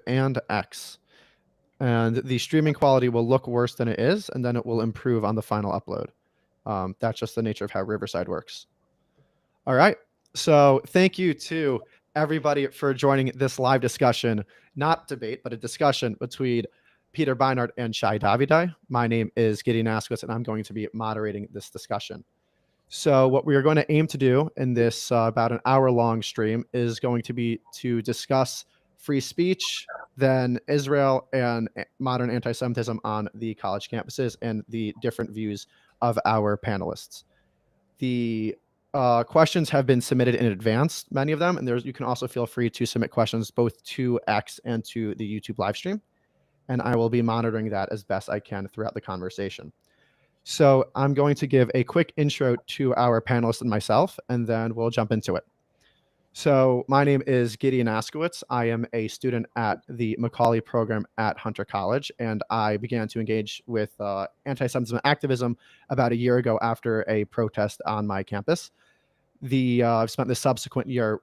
and X. And the streaming quality will look worse than it is, and then it will improve on the final upload. That's just the nature of how Riverside works. All right. So thank you to everybody for joining this live discussion, not debate, but a discussion between Peter Beinart and Shai Davidai. My name is Gideon Askowitz, and I'm going to be moderating this discussion. So what we are going to aim to do in this about an hour-long stream is going to be to discuss free speech, then Israel and modern anti-Semitism on the college campuses, and the different views of our panelists. The questions have been submitted in advance, many of them, and you can also feel free to submit questions both to X and to the YouTube live stream, and I will be monitoring that as best I can throughout the conversation. So I'm going to give a quick intro to our panelists and myself, and then we'll jump into it. So my name is Gideon Askowitz. I am a student at the Macaulay program at Hunter College, and I began to engage with anti-Semitism activism about a year ago after a protest on my campus. I've spent the subsequent year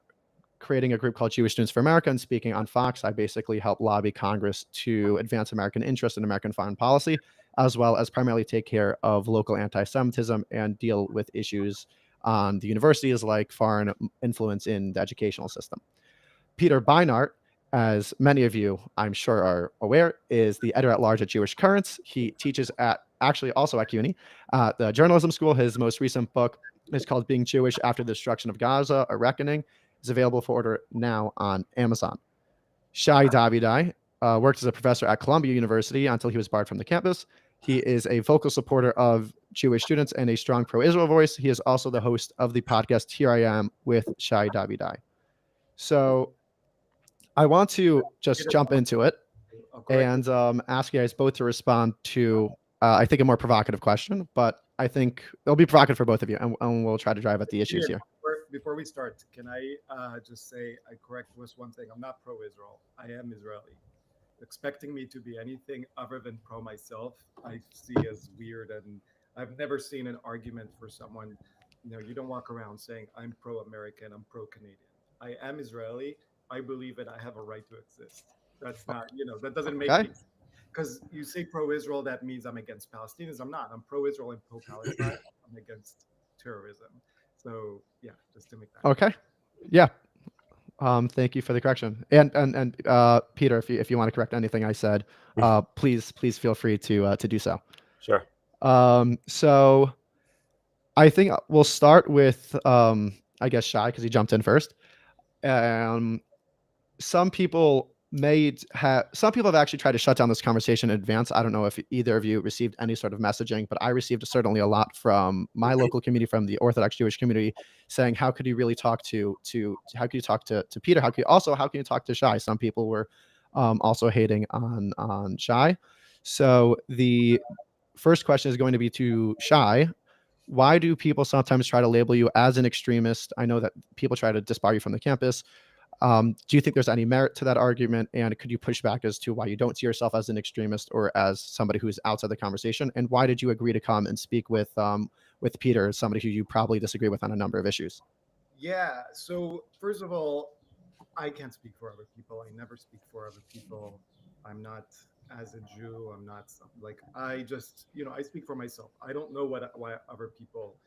creating a group called Jewish Students for America and speaking on Fox. I basically helped lobby Congress to advance American interest in American foreign policy, as well as primarily take care of local anti-Semitism and deal with issues on the universities like foreign influence in the educational system. Peter Beinart, as many of you I'm sure are aware, is the editor-at-large at Jewish Currents. He teaches also at CUNY, the journalism school. His most recent book is called Being Jewish After the Destruction of Gaza, A Reckoning. Is available for order now on Amazon. Shai Davidai worked as a professor at Columbia University until he was barred from the campus. He is a vocal supporter of Jewish students and a strong pro-Israel voice. He is also the host of the podcast Here I Am with Shai Davidai. So I want to just jump into it and ask you guys both to respond to, I think, a more provocative question, but I think it'll be provocative for both of you, and we'll try to drive at the issues here. Before we start, can I just say I correct was one thing? I'm not pro-Israel. I am Israeli. Expecting me to be anything other than pro myself, I see as weird, and I've never seen an argument for someone. You don't walk around saying I'm pro-American, I'm pro-Canadian. I am Israeli. I believe that I have a right to exist. That's not, that doesn't make me. Because you say pro-Israel, that means I'm against Palestinians. I'm not. I'm pro-Israel and pro-Palestine. I'm against terrorism. So yeah, just to make that. Okay. Yeah. Thank you for the correction. And Peter, if you want to correct anything I said, please feel free to do so. Sure. So I think we'll start with I guess Shai, because he jumped in first. Some people have actually tried to shut down this conversation in advance. I don't know if either of you received any sort of messaging, but I received certainly a lot from my local community, from the Orthodox Jewish community, saying, how could you really talk to how could you talk to Peter? How can you talk to Shai? Some people were also hating on Shai. So the first question is going to be to Shai. Why do people sometimes try to label you as an extremist? I know that people try to disbar you from the campus. Do you think there's any merit to that argument? And could you push back as to why you don't see yourself as an extremist or as somebody who's outside the conversation? And why did you agree to come and speak with Peter, somebody who you probably disagree with on a number of issues? Yeah. So first of all, I can't speak for other people. I never speak for other people. I'm not, as a Jew, I'm not I just, I speak for myself. I don't know why other people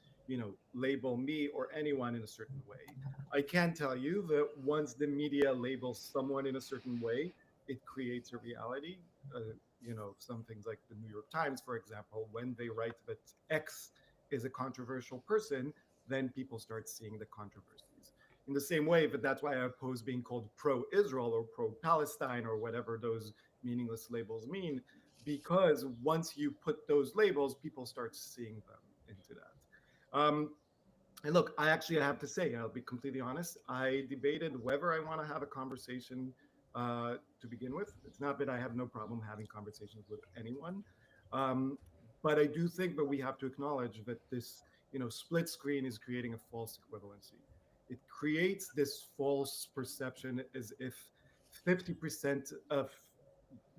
label me or anyone in a certain way. I can tell you that once the media labels someone in a certain way, it creates a reality. Some things like the New York Times, for example, when they write that X is a controversial person, then people start seeing the controversies. In the same way, but that's why I oppose being called pro-Israel or pro-Palestine or whatever those meaningless labels mean, because once you put those labels, people start seeing them into that. And look, I have to say, I'll be completely honest, I debated whether I want to have a conversation to begin with. It's not that I have no problem having conversations with anyone, but I do think that we have to acknowledge that this, split screen is creating a false equivalency. It creates this false perception as if 50% of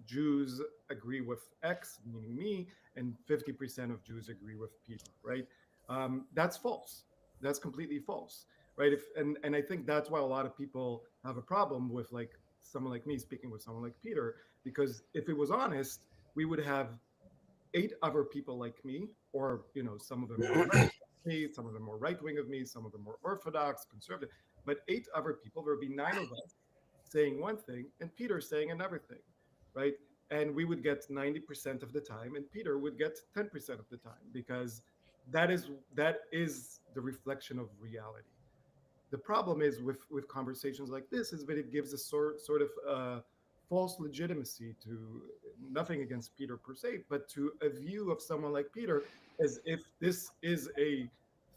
Jews agree with X, meaning me, and 50% of Jews agree with Peter, right? That's false. That's completely false, right? And I think that's why a lot of people have a problem with someone like me speaking with someone like Peter, because if it was honest, we would have 8 other people like me, or some of them more radical than me, some of them more right wing of me, some of them more orthodox, conservative, but 8 other people. There would be 9 of us saying one thing and Peter saying another thing, right? And we would get 90% of the time, and Peter would get 10% of the time, because that is the reflection of reality. The problem is with conversations like this is that it gives a sort of false legitimacy to, nothing against Peter per se, but to a view of someone like Peter, as if this is a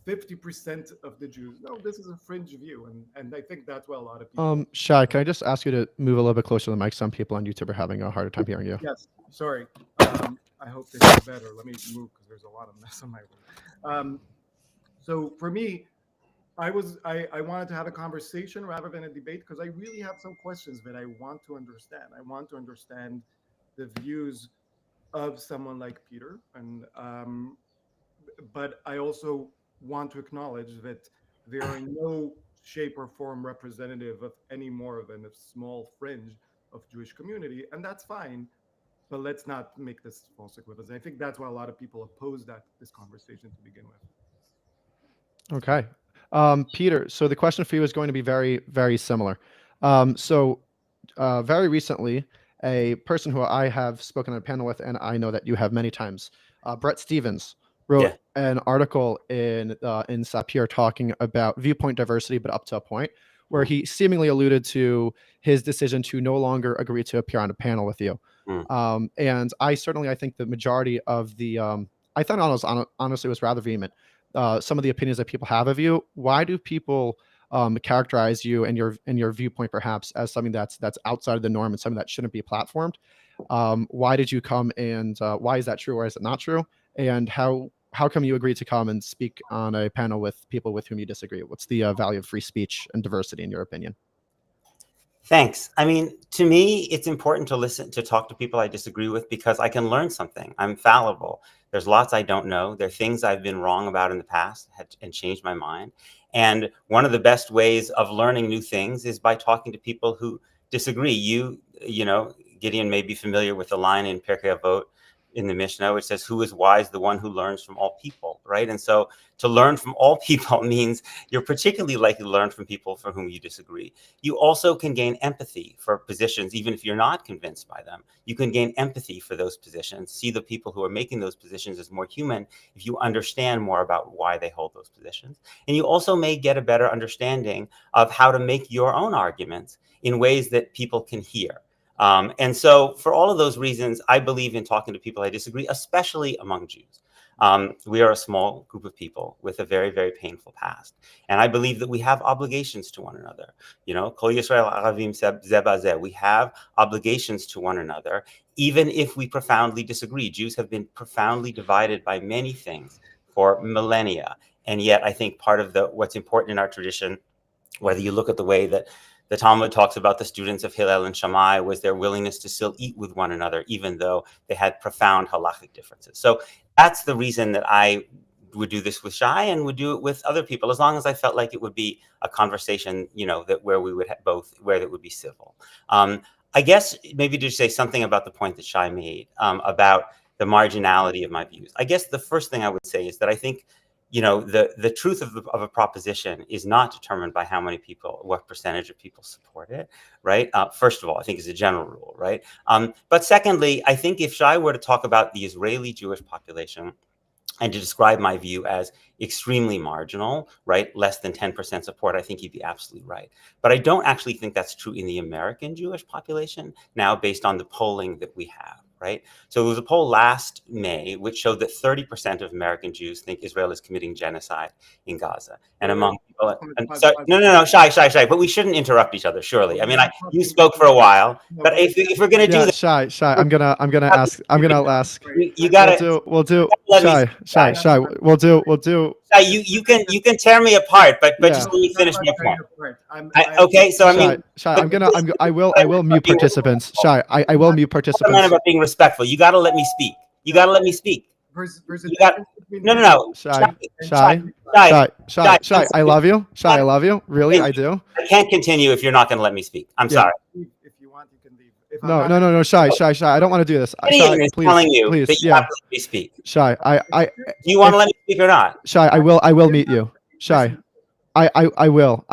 50% of the Jews. No, this is a fringe view, and I think that's why a lot of people. Shai, can I just ask you to move a little bit closer to the mic? Some people on YouTube are having a harder time hearing you. Yes, sorry. I hope this is better. Let me move because there's a lot of mess on my room. So for me, I wanted to have a conversation rather than a debate, because I really have some questions that I want to understand. I want to understand the views of someone like Peter, and but I also want to acknowledge that they are in no shape or form representative of any more than a small fringe of Jewish community, and that's fine. But let's not make this false equivalence. I think that's why a lot of people oppose this conversation to begin with. Okay. Peter, so the question for you is going to be very, very similar. Very recently, a person who I have spoken on a panel with, and I know that you have many times, Brett Stevens, wrote an article in Sapir talking about viewpoint diversity, but up to a point, where he seemingly alluded to his decision to no longer agree to appear on a panel with you. And I think the majority of the, I thought honestly was rather vehement. Some of the opinions that people have of you. Why do people characterize you and your viewpoint perhaps as something that's outside of the norm and something that shouldn't be platformed? Why did you come, and why is that true, or is it not true? And how come you agreed to come and speak on a panel with people with whom you disagree? What's the value of free speech and diversity in your opinion? Thanks. I mean, to me, it's important to talk to people I disagree with, because I can learn something. I'm fallible. There's lots I don't know. There are things I've been wrong about in the past and changed my mind. And one of the best ways of learning new things is by talking to people who disagree. You know, Gideon may be familiar with the line in Pirkei Avot in the Mishnah, which says, "Who is wise? The one who learns from all people," right? And so to learn from all people means you're particularly likely to learn from people for whom you disagree. You also can gain empathy for positions, even if you're not convinced by them. You can gain empathy for those positions, see the people who are making those positions as more human if you understand more about why they hold those positions. And you also may get a better understanding of how to make your own arguments in ways that people can hear. And so for all of those reasons, I believe in talking to people I disagree, especially among Jews. We are a small group of people with a very, very painful past. And I believe that we have obligations to one another. You know, Kol Yisrael Aravim Zeh B'Zeh. We have obligations to one another, even if we profoundly disagree. Jews have been profoundly divided by many things for millennia. And yet I think part of what's important in our tradition, whether you look at the way that the Talmud talks about the students of Hillel and Shammai, was their willingness to still eat with one another, even though they had profound halachic differences. So that's the reason that I would do this with Shai and would do it with other people, as long as I felt like it would be a conversation, you know, where we would where that would be civil. I guess maybe to say something about the point that Shai made about the marginality of my views. I guess the first thing I would say is that I think, you know, the truth of a proposition is not determined by how many people, what percentage of people support it, right? First of all, I think is a general rule, right? But secondly, I think if Shai were to talk about the Israeli Jewish population and to describe my view as extremely marginal, right, less than 10% support, I think he'd be absolutely right. But I don't actually think that's true in the American Jewish population now, based on the polling that we have. Right. So there was a poll last May which showed that 30% of American Jews think Israel is committing genocide in Gaza. And among people, no, Shai, but we shouldn't interrupt each other, surely. I mean, you spoke for a while, but if we're going to do that, Shai, I'm gonna ask. You gotta. We'll do. Shai. We'll do. Shai, you can tear me apart, but just let me finish my point. Okay, so I mean, Shai, I will mute participants. Shai, I will mute participants. I'm about being respectful. You got to let me speak. No. Shai, I love you. Shai, I love you. Really, I do. I can't continue if you're not going to let me speak. I'm sorry. If you If I'm No, not no, no, no, Shai. I don't want to do this. Gideon Shai, is please, telling you please, that you yeah. have to let me speak. Shai, Do you want to let me speak or not? Shai, I will meet you. Shai, Listen, I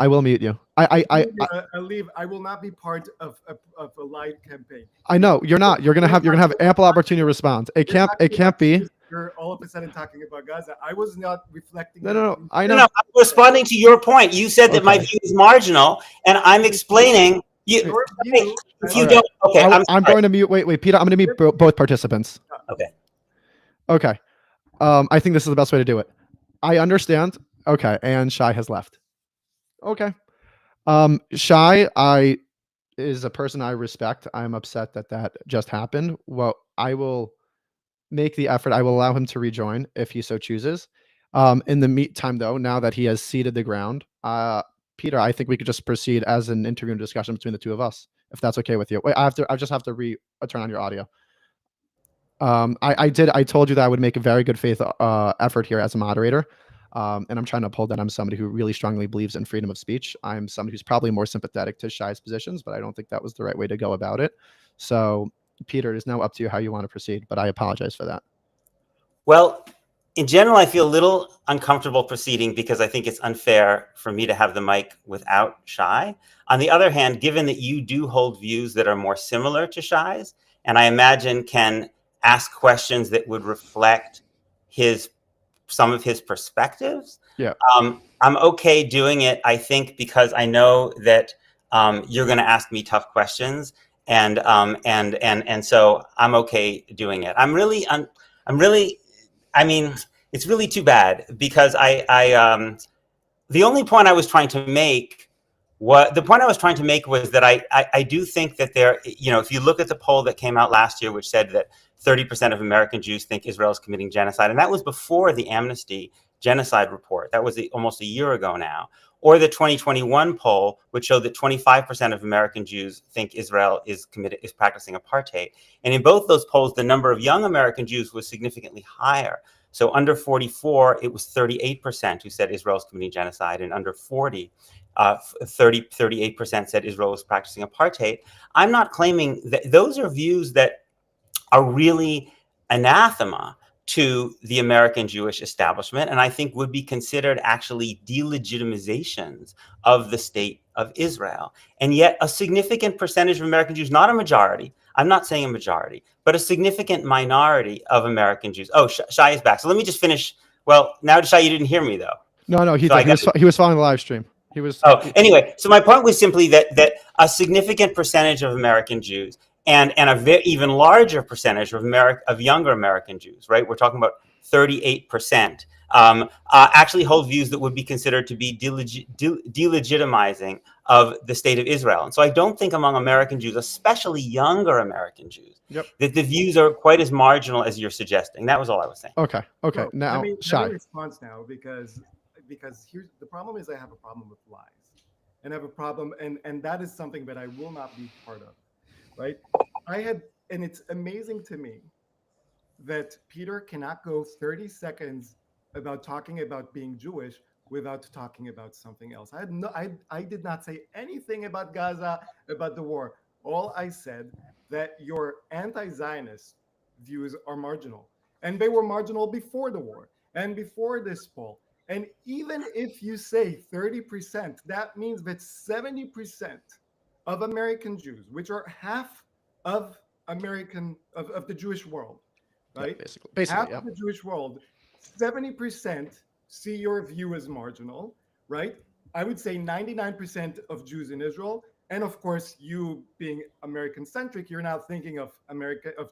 will meet you. I'll leave. I will not be part of a live campaign. I know you're not. You're gonna have ample opportunity to respond. It can't be. You're all of a sudden talking about Gaza. I was not reflecting. No. I No, know. I'm responding to your point. You said that my Okay. view is marginal, and I'm explaining. Your view. If you All don't, okay, I'm sorry. going to mute. Wait, Peter. I'm going to mute both participants. Okay. I think this is the best way to do it. I understand. Okay, and Shai has left. Okay. Shai, is a person I respect. I'm upset that just happened. Well, I will make the effort. I will allow him to rejoin if he so chooses. In the meantime, though, now that he has ceded the ground, Peter, I think we could just proceed as an interview and discussion between the two of us, if that's okay with you. Wait, I just have to turn on your audio. I told you that I would make a very good faith effort here as a moderator. And I'm trying to uphold that. I'm somebody who really strongly believes in freedom of speech. I'm somebody who's probably more sympathetic to Shai's positions, but I don't think that was the right way to go about it. So, Peter, it is now up to you how you want to proceed, but I apologize for that. Well, in general, I feel a little uncomfortable proceeding because I think it's unfair for me to have the mic without Shai. On the other hand, given that you do hold views that are more similar to Shai's, and I imagine can ask questions that would reflect some of his perspectives. Yeah. I'm okay doing it, I think, because I know that you're going to ask me tough questions, and so I'm okay doing it. I mean, it's really too bad because the only point I was trying to make was that I do think that there, if you look at the poll that came out last year, which said that 30% of American Jews think Israel is committing genocide, and that was before the Amnesty genocide report. That was almost a year ago now. Or the 2021 poll, which showed that 25% of American Jews think Israel is practicing apartheid. And in both those polls, the number of young American Jews was significantly higher. So under 44, it was 38% who said Israel is committing genocide, and under 40, 38% said Israel was practicing apartheid. I'm not claiming that those are views that are really anathema to the American Jewish establishment, and I think would be considered actually delegitimizations of the state of Israel. And yet a significant percentage of American Jews, not a majority, I'm not saying a majority, but a significant minority of American Jews. Oh, Shai is back. So let me just finish. Well, now, Shai, you didn't hear me, though. No, he was following the live stream. Anyway, so my point was simply that a significant percentage of American Jews and a even larger percentage of younger American Jews, right? We're talking about 38%, actually hold views that would be considered to be delegitimizing of the state of Israel. And so I don't think among American Jews, especially younger American Jews, that the views are quite as marginal as you're suggesting. That was all I was saying. Okay. So, Now, Shai. Let me respond now because here's the problem: is I have a problem with lies, and I have a problem, and that is something that I will not be part of. Right? And it's amazing to me that Peter cannot go 30 seconds about talking about being Jewish without talking about something else. I did not say anything about Gaza, about the war. All I said that your anti-Zionist views are marginal, and they were marginal before the war and before this poll. And even if you say 30%, that means that 70% of American Jews, which are half of the Jewish world, right? Basically, half of the Jewish world, 70% see your view as marginal, right? I would say 99% of Jews in Israel, and of course, you being American-centric, you're now thinking of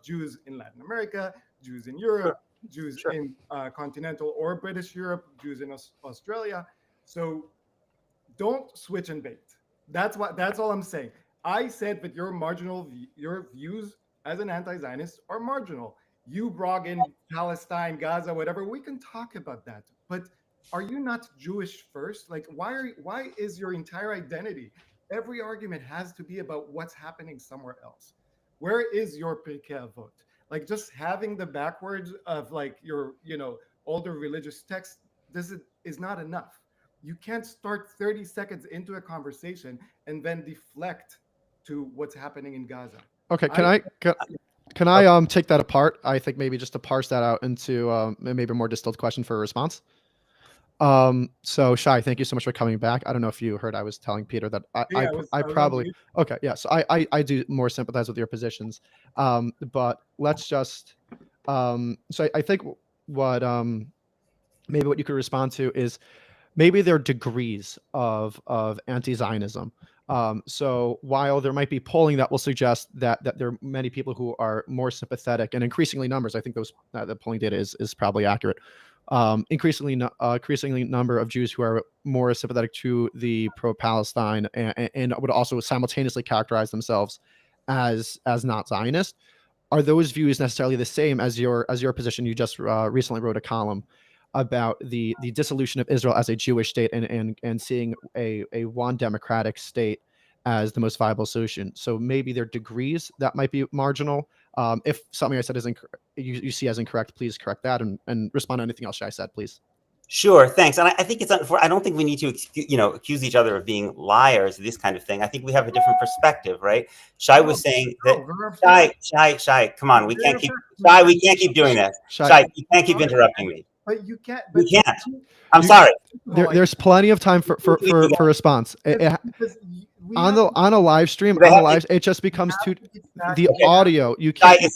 Jews in Latin America, Jews in Europe, Jews in continental or British Europe, Jews in Australia. So don't switch and bait. That's all I'm saying. I said that your views as an anti-Zionist are marginal. You brought in Palestine, Gaza, whatever. We can talk about that. But are you not Jewish first? Like, why is your entire identity? Every argument has to be about what's happening somewhere else. Where is your Pirkei Avot? Like, just having the backwards of like your older religious text is not enough. You can't start 30 seconds into a conversation and then deflect to what's happening in Gaza. Okay, can I take that apart? I think maybe just to parse that out into maybe a more distilled question for a response. So Shai, thank you so much for coming back. I don't know if you heard I was telling Peter that I was probably okay, yeah. So I do more sympathize with your positions. But let's just so I think what maybe what you could respond to is maybe there are degrees of anti-Zionism. So while there might be polling that will suggest that there are many people who are more sympathetic and increasingly numbers, I think those the polling data is probably accurate. Increasingly number of Jews who are more sympathetic to the pro-Palestine and would also simultaneously characterize themselves as not Zionist. Are those views necessarily the same as your position? You just recently wrote a column about the dissolution of Israel as a Jewish state and seeing a one democratic state as the most viable solution. So maybe there are degrees that might be marginal. If something I said is you see as incorrect, please correct that and respond to anything else I said, please. Sure, thanks. And I think it's I don't think we need to accuse each other of being liars, this kind of thing. I think we have a different perspective, right? Shai was saying that Shai, come on, we can't keep doing this. Shai, you can't keep interrupting me. But you can't. We can't. I'm sorry. There's plenty of time for response. On a live stream, it just becomes the audio. You can't. Shai,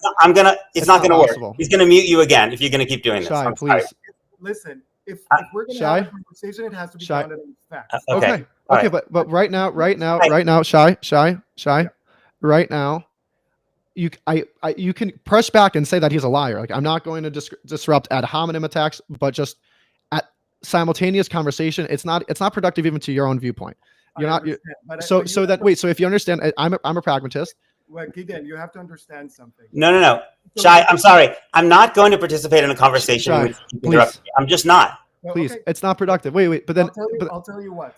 it's not gonna work. He's gonna mute you again if you're gonna keep doing this. Shai, please. Listen, if we're gonna have a conversation, it has to be grounded in facts. Okay. But right now, Shai, right now, you can press back and say that he's a liar. Like, I'm not going to disrupt ad hominem attacks, but just at simultaneous conversation, it's not productive even to your own viewpoint. So if you understand, I'm a pragmatist. Well, Gideon, you have to understand something. No. Shai, I'm sorry. I'm not going to participate in a conversation Shai, with you interrupt me. I'm just not. Please, okay. It's not productive. Wait, but then I'll tell you what.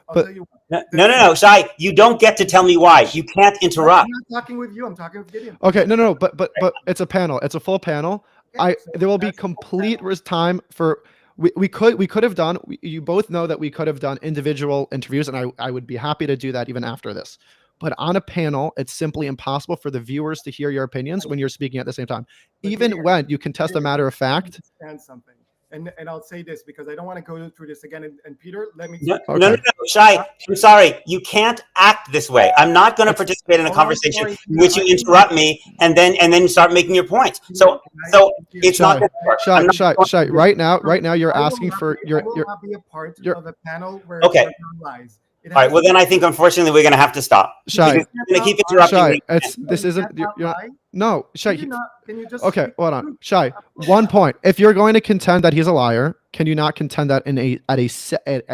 No, Shai, you don't get to tell me why. You can't interrupt. I'm not talking with you. I'm talking with Gideon. Okay, no, but it's a panel. It's a full panel. Okay, there will be complete time for. We could have done. You both know that we could have done individual interviews, and I would be happy to do that even after this. But on a panel, it's simply impossible for the viewers to hear your opinions when you're speaking at the same time. Even when you contest a matter of fact. Understand something. And I'll say this because I don't want to go through this again. And Peter, let me. No, Shai, I'm sorry. You can't act this way. I'm not going to participate in a conversation in which you interrupt me and then start making your points. So it's not going to work. Shai, right now you're asking for your. I will not be a part of the panel where okay. lies. All right. Well, then I think unfortunately we're going to have to stop. Shai, you're going to keep interrupting me. This isn't. No, Shai. Can you just okay, hold on, Shai. 1 point. If you're going to contend that he's a liar, can you not contend that at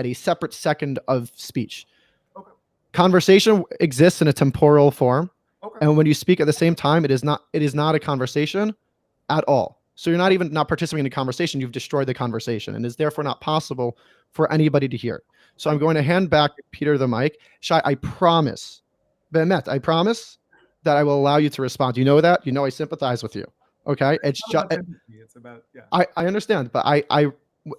a separate second of speech? Okay. Conversation exists in a temporal form, okay. And when you speak at the same time, it is not a conversation at all. So you're not participating in a conversation. You've destroyed the conversation, and is therefore not possible for anybody to hear. So I'm going to hand back Peter the mic. Shai, I promise, Bemet, I promise that I will allow you to respond. You know that? You know I sympathize with you. Okay? It's about yeah. I understand, but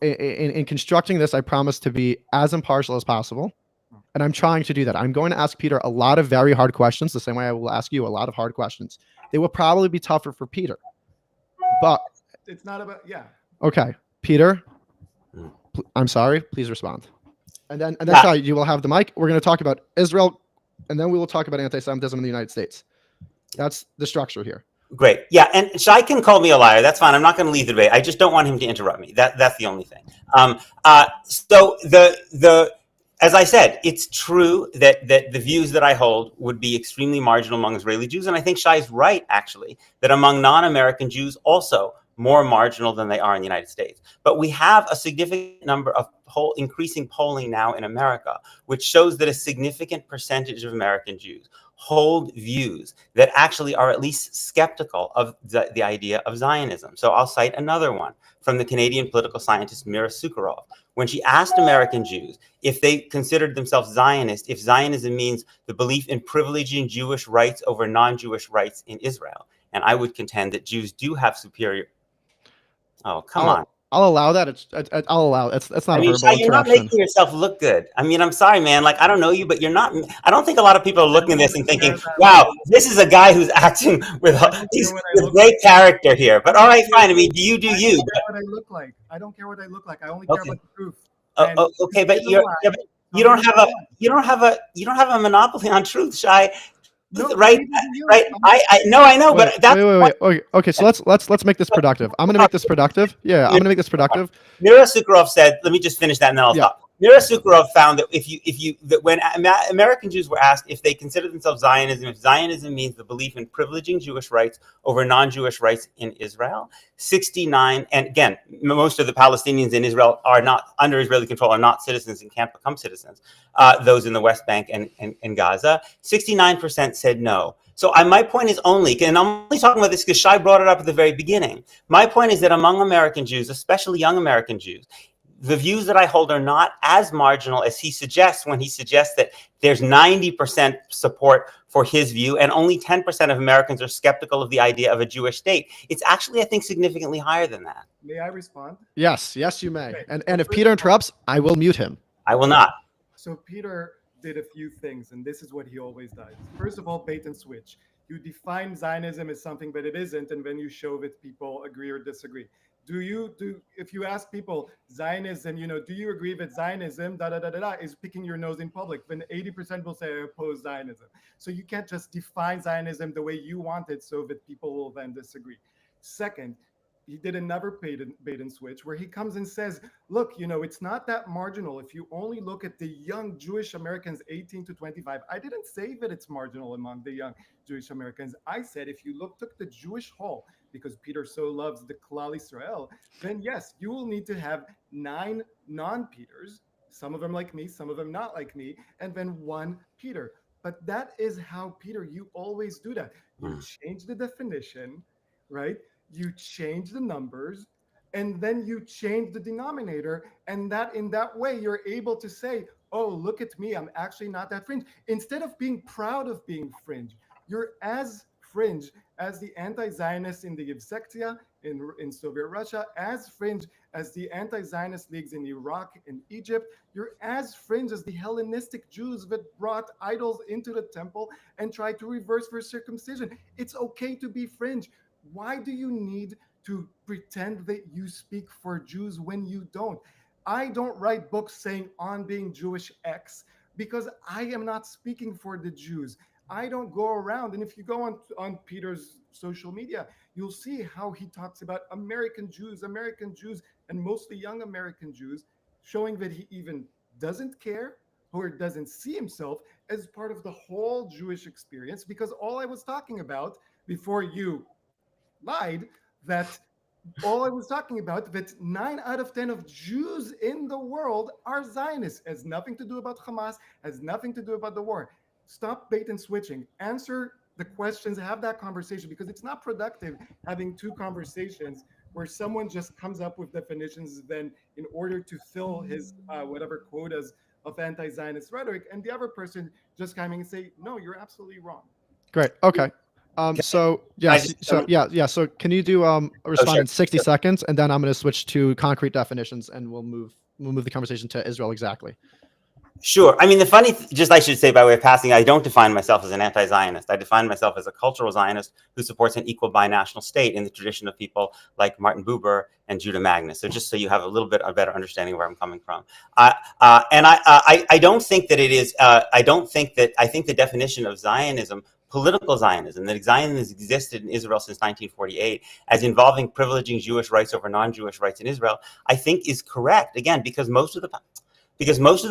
in constructing this, I promise to be as impartial as possible. And I'm trying to do that. I'm going to ask Peter a lot of very hard questions, the same way I will ask you a lot of hard questions. They will probably be tougher for Peter. But it's not about Okay. Peter, I'm sorry. Please respond. And then Shai, you will have the mic. We're going to talk about Israel, and then we will talk about anti-Semitism in the United States. That's the structure here. Great. Yeah, and Shai can call me a liar. That's fine. I'm not going to leave the debate. I just don't want him to interrupt me. That's the only thing. So as I said, it's true that the views that I hold would be extremely marginal among Israeli Jews, and I think Shai is right, actually, that among non-American Jews also more marginal than they are in the United States. But we have a significant number of increasing polling now in America, which shows that a significant percentage of American Jews hold views that actually are at least skeptical of the idea of Zionism. So I'll cite another one from the Canadian political scientist Mira Sukharov. When she asked American Jews if they considered themselves Zionist, if Zionism means the belief in privileging Jewish rights over non-Jewish rights in Israel. And I would contend that Jews do have superior... Oh, come on. I'll allow that. I'll allow it. It's not I a mean, verbal Shai, you're not interaction. making yourself look good. I mean, I'm sorry, man. Like, I don't know you, but you're not. I don't think a lot of people are looking at this and thinking, "Wow, this is a guy who's acting with great character here." But all right, fine. I mean, do you? I don't care what I look like. I don't care what I look like. I only care about the truth. Okay, but you don't have a monopoly on truth, Shai. No, right? I know, wait, but that's wait. Okay, so let's make this productive. I'm gonna make this productive. Yeah, I'm gonna make this productive. Mira Sukharov said, let me just finish that and then I'll stop. Mira Sukharov found that when American Jews were asked if they consider themselves Zionism, if Zionism means the belief in privileging Jewish rights over non-Jewish rights in Israel, 69, and again, most of the Palestinians in Israel are not under Israeli control, are not citizens and can't become citizens. Those in the West Bank and Gaza, 69% said no. So my point is only, and I'm only talking about this because Shai brought it up at the very beginning. My point is that among American Jews, especially young American Jews, the views that I hold are not as marginal as he suggests when he suggests that there's 90% support for his view and only 10% of Americans are skeptical of the idea of a Jewish state. It's actually, I think, significantly higher than that. May I respond? Yes, you may. Okay. And if Peter interrupts, I will mute him. I will not. So Peter did a few things, and this is what he always does. First of all, bait and switch. You define Zionism as something, but it isn't, and then you show that people agree or disagree. If you ask people Zionism, do you agree that Zionism is picking your nose in public? Then 80% will say I oppose Zionism. So you can't just define Zionism the way you want it so that people will then disagree. Second, he did another bait and switch where he comes and says, look, it's not that marginal. If you only look at the young Jewish Americans 18 to 25, I didn't say that it's marginal among the young Jewish Americans. I said, if you took the Jewish whole, because Peter so loves the Klal Israel, then yes, you will need to have 9 non-Peters, some of them like me, some of them not like me, and then 1 Peter. But that is how, Peter, you always do that. You change the definition, right? You change the numbers, and then you change the denominator, and that in that way you're able to say, oh, look at me, I'm actually not that fringe. Instead of being proud of being fringe, you're as fringe as the anti-Zionists in the Yevsektia in Soviet Russia, as fringe as the anti-Zionist leagues in Iraq and Egypt. You're as fringe as the Hellenistic Jews that brought idols into the temple and tried to reverse their circumcision. It's okay to be fringe. Why do you need to pretend that you speak for Jews when you don't? I don't write books saying on being Jewish X because I am not speaking for the Jews. I don't go around, and if you go on Peter's social media, you'll see how he talks about American Jews, and mostly young American Jews, showing that he even doesn't care or doesn't see himself as part of the whole Jewish experience, because all I was talking about before you lied, that all I was talking about, that 9 out of 10 of Jews in the world are Zionists. It has nothing to do about Hamas, has nothing to do about the war. Stop bait and switching. Answer the questions, have that conversation, because it's not productive having 2 conversations where someone just comes up with definitions then in order to fill his whatever quotas of anti-Zionist rhetoric, and the other person just coming and say, no, you're absolutely wrong. Great. Okay. So can you do respond in 60 seconds, and then I'm going to switch to concrete definitions, and we'll move the conversation to Israel exactly. Sure. I mean, I should say by way of passing, I don't define myself as an anti-Zionist. I define myself as a cultural Zionist who supports an equal binational state in the tradition of people like Martin Buber and Judah Magnus. So just so you have a little bit of better understanding of where I'm coming from. I don't think that it is, I think the definition of Zionism, political Zionism, that Zionism has existed in Israel since 1948 as involving privileging Jewish rights over non-Jewish rights in Israel, I think is correct. Again, because most of the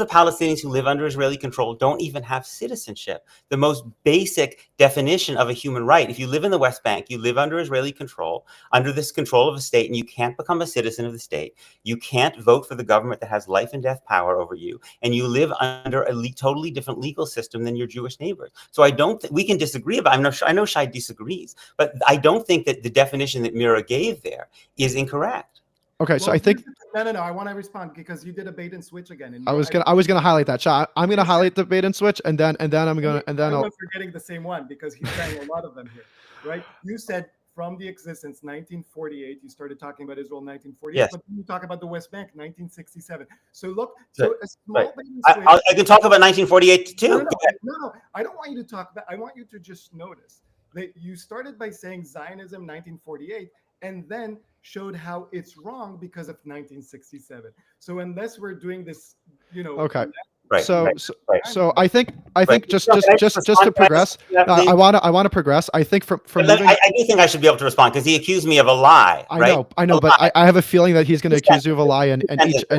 Palestinians who live under Israeli control don't even have citizenship. The most basic definition of a human right. If you live in the West Bank, you live under Israeli control, under this control of a state, and you can't become a citizen of the state. You can't vote for the government that has life and death power over you, and you live under a totally different legal system than your Jewish neighbors. So we can disagree about. I know Shai disagrees, but I don't think that the definition that Mira gave there is incorrect. Okay, so I think no. I want to respond because you did a bait and switch again. And I was gonna highlight that. Shai, I'm gonna highlight the bait and switch, and then I'm gonna Everyone's forgetting the same one because he's saying a lot of them here, right? You said from the existence 1948. You started talking about Israel 1948, Yes. but then you talk about the West Bank 1967. So look, Right. so a small I can talk about 1948 too. No, I don't want you to talk about. I want you to just notice that you started by saying Zionism 1948, and then showed how it's wrong because of 1967. So unless we're doing this, Okay. Right. So I think Right. just to progress, I want to progress. I think from moving, I do think I should be able to respond because he accused me of a lie. I know, but I have a feeling that he's going to accuse you of a lie in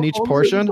each portion,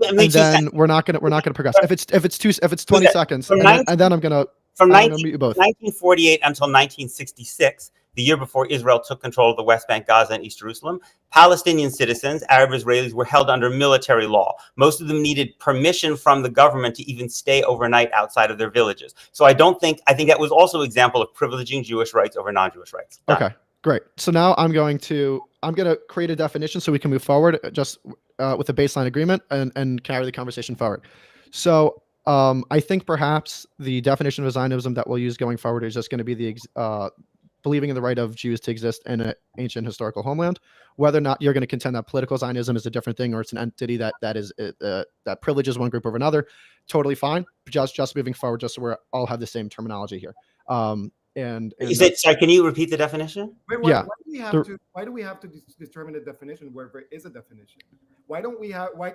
and then we're not gonna progress. If it's 20 seconds, and then I'm gonna mute you both. 1948 until 1966, the year before Israel took control of the West Bank, Gaza, and East Jerusalem, Palestinian citizens, Arab Israelis, were held under military law. Most of them needed permission from the government to even stay overnight outside of their villages. So I think that was also an example of privileging Jewish rights over non-Jewish rights. Done. Okay, great. So now I'm gonna create a definition so we can move forward just with a baseline agreement and carry the conversation forward. So I think perhaps the definition of Zionism that we'll use going forward is just going to be the believing in the right of Jews to exist in an ancient historical homeland. Whether or not you're going to contend that political Zionism is a different thing, or it's an entity that privileges one group over another, totally fine. Just moving forward, just so we all have the same terminology here. Sorry, can you repeat the definition? Wait, why do we have to determine a definition where there is a definition? Why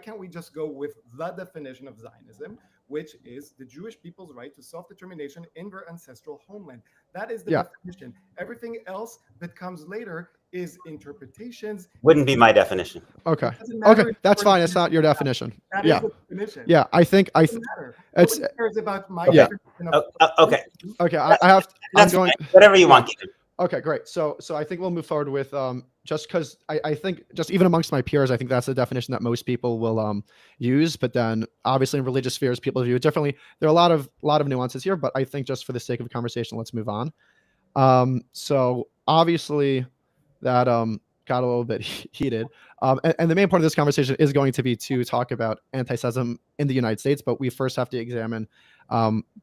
can't we just go with the definition of Zionism, which is the Jewish people's right to self-determination in their ancestral homeland? That is the definition. Everything else that comes later is interpretations. Wouldn't be my definition. Okay, that's fine. It's not your definition. That is the definition. Yeah, I think it's cares about my definition of okay. I'm going whatever you want. Okay, great. So I think we'll move forward with just because I think just even amongst my peers, I think that's the definition that most people will use. But then obviously in religious spheres, people view it differently. There are a lot of nuances here, but I think just for the sake of the conversation, let's move on. So obviously that got a little bit heated. And the main part of this conversation is going to be to talk about anti-Semitism in the United States, but we first have to examine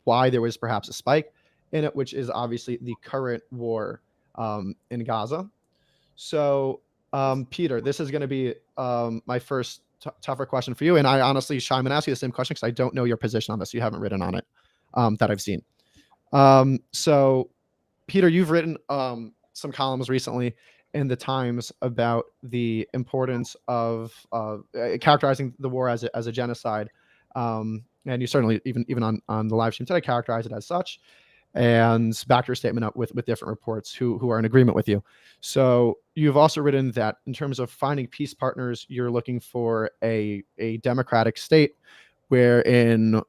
why there was perhaps a spike in it, which is obviously the current war in Gaza. So, Peter, this is going to be my first tougher question for you. And I honestly, Shai, I'm going to ask you the same question because I don't know your position on this. You haven't written on it that I've seen. So, Peter, you've written some columns recently in the Times about the importance of characterizing the war as a genocide. And you certainly, even on the live stream today, characterize it as such, and back your statement up with different reports who are in agreement with you. So you've also written that in terms of finding peace partners, you're looking for a democratic state wherein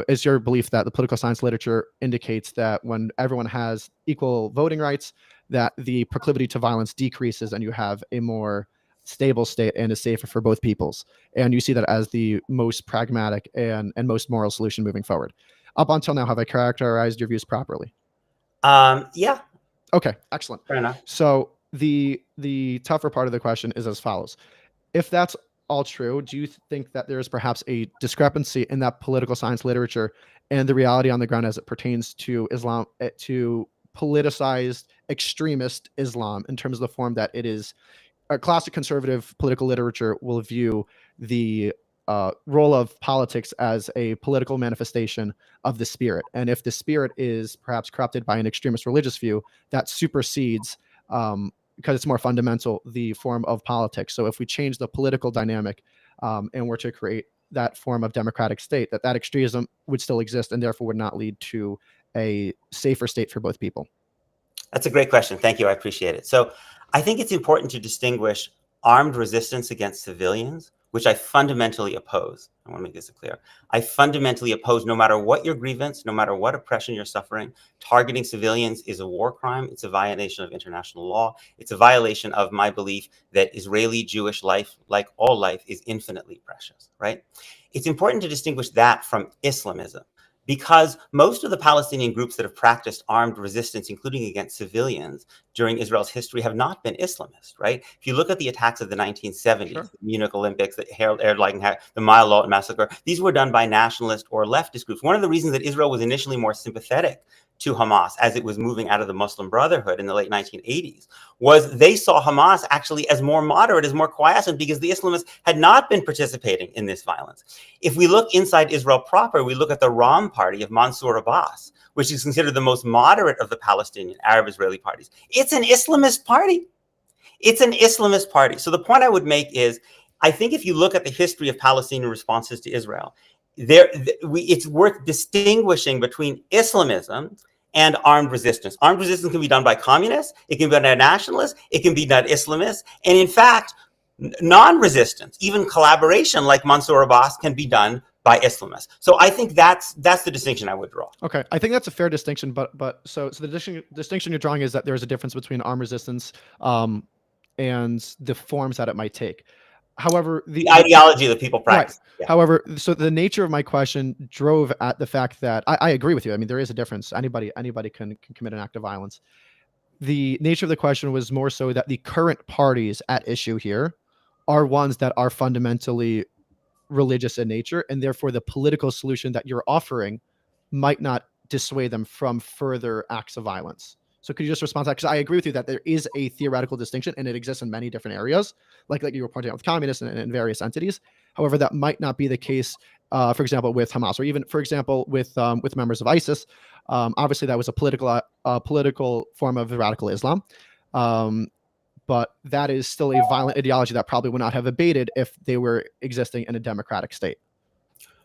is your belief that the political science literature indicates that when everyone has equal voting rights, that the proclivity to violence decreases and you have a more stable state and is safer for both peoples. And you see that as the most pragmatic and most moral solution moving forward. Up until now, have I characterized your views properly? Yeah. Okay, excellent. Fair enough. So the tougher part of the question is as follows. If that's all true, do you think that there is perhaps a discrepancy in that political science literature and the reality on the ground as it pertains to Islam, to politicized extremist Islam, in terms of the form that it is? A classic conservative political literature will view the role of politics as a political manifestation of the spirit. And if the spirit is perhaps corrupted by an extremist religious view, that supersedes, because it's more fundamental, the form of politics. So if we change the political dynamic and were to create that form of democratic state, that extremism would still exist and therefore would not lead to a safer state for both people. That's a great question. Thank you. I appreciate it. So I think it's important to distinguish armed resistance against civilians, which I fundamentally oppose. I want to make this clear. I fundamentally oppose, no matter what your grievance, no matter what oppression you're suffering, targeting civilians is a war crime. It's a violation of international law. It's a violation of my belief that Israeli Jewish life, like all life, is infinitely precious, right? It's important to distinguish that from Islamism, because most of the Palestinian groups that have practiced armed resistance, including against civilians, during Israel's history have not been Islamist, right? If you look at the attacks of the 1970s, Sure. the Munich Olympics, the Erlangen, the Mile massacre, these were done by nationalist or leftist groups. One of the reasons that Israel was initially more sympathetic to Hamas as it was moving out of the Muslim Brotherhood in the late 1980s was they saw Hamas actually as more moderate, as more quiescent, because the Islamists had not been participating in this violence. If we look inside Israel proper, we look at the Ram party of Mansour Abbas, which is considered the most moderate of the Palestinian Arab-Israeli parties. It's an Islamist party. It's an Islamist party. So the point I would make is, I think if you look at the history of Palestinian responses to Israel, it's worth distinguishing between Islamism and armed resistance. Armed resistance can be done by communists, it can be done by nationalists, it can be done by Islamists, and in fact, non-resistance, even collaboration like Mansour Abbas, can be done by Islamists. So I think that's the distinction I would draw. Okay, I think that's a fair distinction, but so the distinction you're drawing is that there's a difference between armed resistance and the forms that it might take. However, the ideology that people practice. Right. Yeah. However, so the nature of my question drove at the fact that I agree with you. I mean, there is a difference. Anybody can commit an act of violence. The nature of the question was more so that the current parties at issue here are ones that are fundamentally religious in nature, and therefore the political solution that you're offering might not dissuade them from further acts of violence. So could you just respond to that? Because I agree with you that there is a theoretical distinction, and it exists in many different areas, like you were pointing out with communists and various entities. However, that might not be the case, for example, with Hamas, or even, for example, with members of ISIS. Obviously, that was a political form of radical Islam. But that is still a violent ideology that probably would not have abated if they were existing in a democratic state.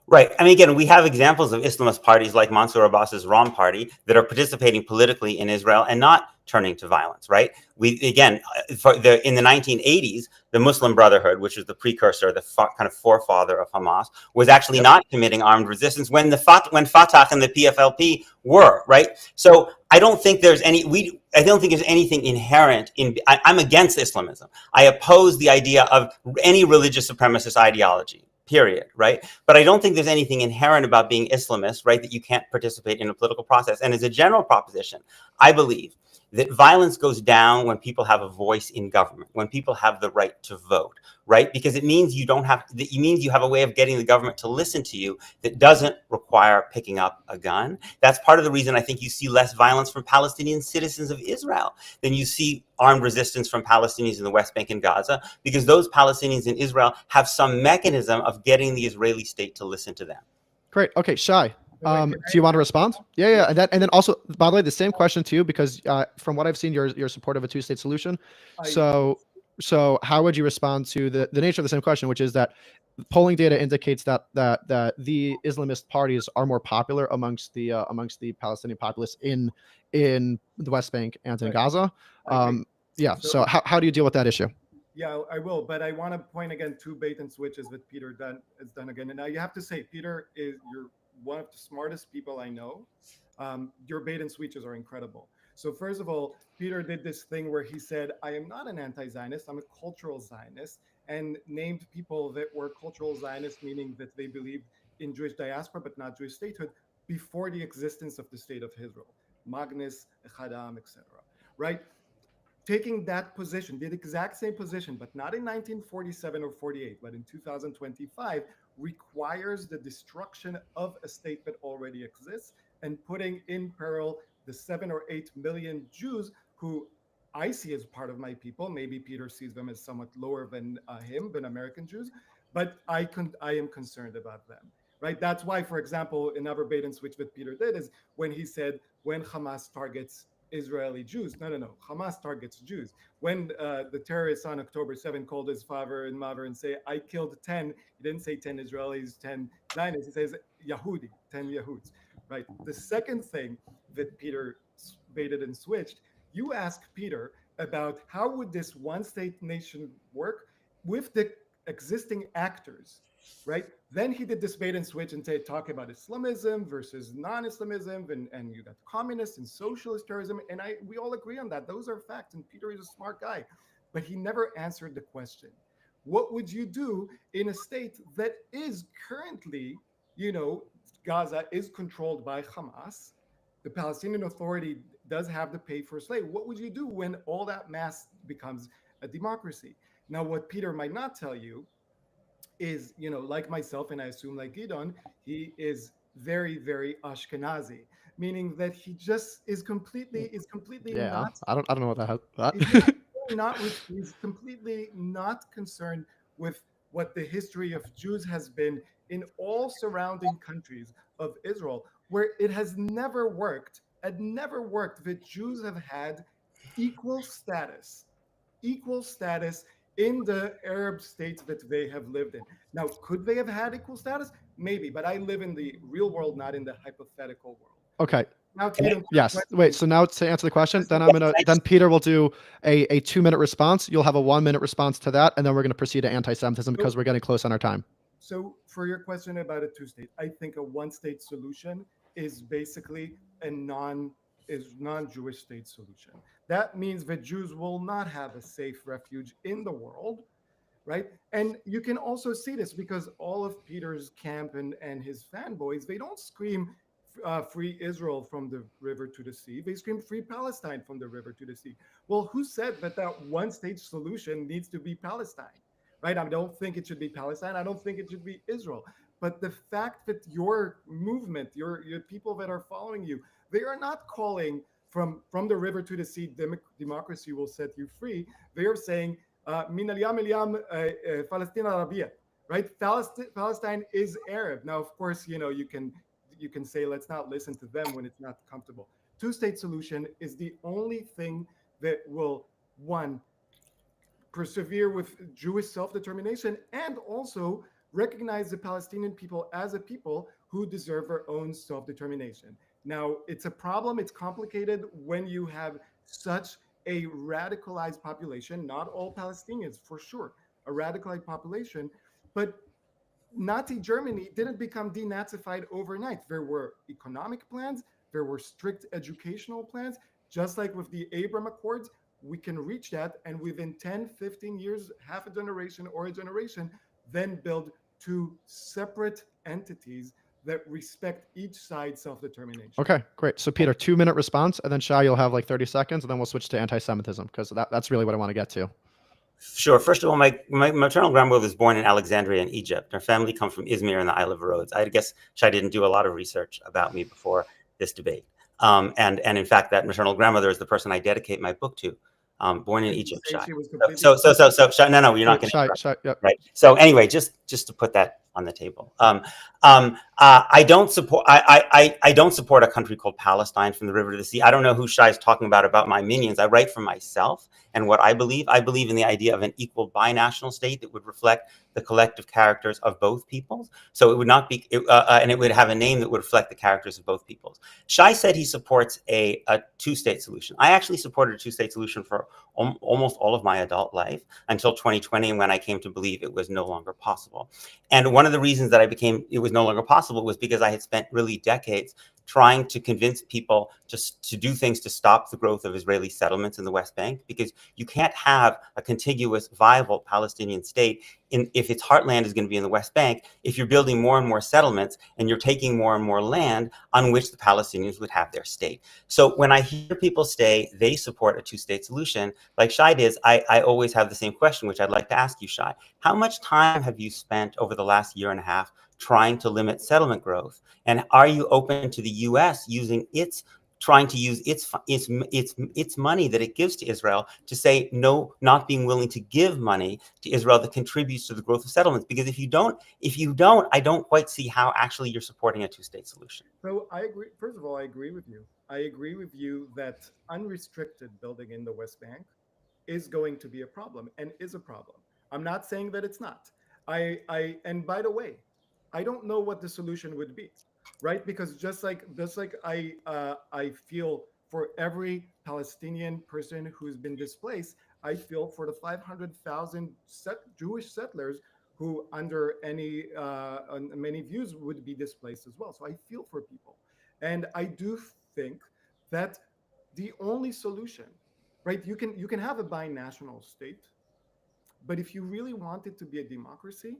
Right. I mean, again, we have examples of Islamist parties like Mansour Abbas's Ram party that are participating politically in Israel and not turning to violence, right? In the 1980s, the Muslim Brotherhood, which was the precursor, the kind of forefather of Hamas, was actually not committing armed resistance when Fatah and the PFLP were, right? So I don't think there's anything inherent in. I'm against Islamism. I oppose the idea of any religious supremacist ideology. Period, right? But I don't think there's anything inherent about being Islamist, right, that you can't participate in a political process. And as a general proposition, I believe that violence goes down when people have a voice in government, when people have the right to vote, right? Because it means you have a way of getting the government to listen to you that doesn't require picking up a gun. That's part of the reason I think you see less violence from Palestinian citizens of Israel than you see armed resistance from Palestinians in the West Bank and Gaza, because those Palestinians in Israel have some mechanism of getting the Israeli state to listen to them. Great. Okay, Shai. Do you want to respond? Yeah. And then also, by the way, the same question to you, because from what I've seen, you're supportive of a two-state solution. So how would you respond to the nature of the same question, which is that polling data indicates that the Islamist parties are more popular amongst the Palestinian populace in the West Bank and in Gaza. So how do you deal with that issue? Yeah, I will, but I want to point again to bait and switches that Peter has done again. And now you have to say, Peter, you're one of the smartest people I know. Your bait and switches are incredible. So first of all, Peter did this thing where he said, I am not an anti-Zionist, I'm a cultural Zionist, and named people that were cultural Zionists, meaning that they believed in Jewish diaspora, but not Jewish statehood, before the existence of the state of Israel, Magnus, Echadam, etc. Right? Taking that position, the exact same position, but not in 1947 or 48, but in 2025, requires the destruction of a state that already exists and putting in peril the 7 or 8 million Jews who I see as part of my people. Maybe Peter sees them as somewhat lower than American Jews, but I am concerned about them. Right? That's why, for example, another bait and switch that Peter did is when he said, when Hamas targets Israeli Jews. No. Hamas targets Jews. When the terrorists on October 7 called his father and mother and say, I killed 10, he didn't say 10 Israelis, 10 Zionists. He says Yahudi, 10 Yahuds. Right? The second thing that Peter baited and switched, you asked Peter about how would this one-state nation work with the existing actors, right? Then he did this bait and switch and talk about Islamism versus non-Islamism, and you got communist and socialist terrorism, and we all agree on that. Those are facts, and Peter is a smart guy, but he never answered the question. What would you do in a state that is currently, Gaza is controlled by Hamas? The Palestinian Authority does have to pay for slave. What would you do when all that mass becomes a democracy? Now, what Peter might not tell you is, like myself, and I assume like Gideon, he is very, very Ashkenazi, meaning that he just is completely Yeah, not I don't know what he's not that. he's completely not concerned with what the history of Jews has been in all surrounding countries of Israel, where it has never worked, that Jews have had equal status, equal status in the Arab states that they have lived in. Now, could they have had equal status? Maybe, but I live in the real world, not in the hypothetical world. Okay. Now, Can I, Tatum, to your Yes. Wait. question, So now to answer the question, then yeah, can I then just, Peter will do a 2-minute response. You'll have a 1-minute response to that, and then we're gonna proceed to anti-Semitism because so we're getting close on our time. for your question about a two-state, I think a one-state solution is basically a non-Jewish state solution. That means that Jews will not have a safe refuge in the world, right? And you can also see this because all of Peter's camp and his fanboys, they don't scream free Israel from the river to the sea. They scream free Palestine from the river to the sea. Well, who said that one state solution needs to be Palestine, right? I don't think it should be Palestine. I don't think it should be Israel. But the fact that your movement, your people that are following you, they are not calling from the river to the sea, democracy will set you free. They are saying min al-yam Palestine Arabia, right? Palestine is Arab. Now, of course, you can say let's not listen to them when it's not comfortable. Two-state solution is the only thing that will, one, persevere with Jewish self-determination and also recognize the Palestinian people as a people who deserve their own self-determination. Now, it's a problem, it's complicated when you have such a radicalized population, not all Palestinians for sure, a radicalized population, but Nazi Germany didn't become denazified overnight. There were economic plans, there were strict educational plans, just like with the Abraham Accords. We can reach that, and within 10, 15 years, half a generation or a generation, then build two separate entities that respect each side's self-determination. Okay, great. So Peter, 2-minute response, and then Shai, you'll have like 30 seconds, and then we'll switch to anti-Semitism because that's really what I want to get to. Sure. First of all, my maternal grandmother was born in Alexandria in Egypt. Her family come from Izmir and the Isle of Rhodes. I guess Shai didn't do a lot of research about me before this debate. And in fact, that maternal grandmother is the person I dedicate my book to. Born in Egypt, Shai. Shai, no, you're not going to interrupt. Shai, yep. Right. So anyway, just to put that on the table. I don't support. I don't support a country called Palestine from the river to the sea. I don't know who Shai is talking about my minions. I write for myself and what I believe. I believe in the idea of an equal binational state that would reflect the collective characters of both peoples. So it would not be, and it would have a name that would reflect the characters of both peoples. Shai said he supports a two-state solution. I actually supported a two-state solution for almost all of my adult life until 2020, when I came to believe it was no longer possible. And one of the reasons that it was no longer possible was because I had spent really decades trying to convince people just to do things to stop the growth of Israeli settlements in the West Bank, because you can't have a contiguous, viable Palestinian state if its heartland is going to be in the West Bank, if you're building more and more settlements and you're taking more and more land on which the Palestinians would have their state. So when I hear people say they support a two-state solution, like Shai does, I always have the same question, which I'd like to ask you, Shai. How much time have you spent over the last year and a half trying to limit settlement growth? And are you open to the U.S. trying to use its money that it gives to Israel to say no, not being willing to give money to Israel that contributes to the growth of settlements? Because if you don't, I don't quite see how actually you're supporting a two-state solution. So I agree. First of all, I agree with you. I agree with you that unrestricted building in the West Bank is going to be a problem and is a problem. I'm not saying that it's not. And by the way, I don't know what the solution would be, right? Because just like I feel for every Palestinian person who's been displaced, I feel for the 500,000 Jewish settlers who, under many views, would be displaced as well. So I feel for people, and I do think that the only solution, right? You can have a binational state, but if you really want it to be a democracy,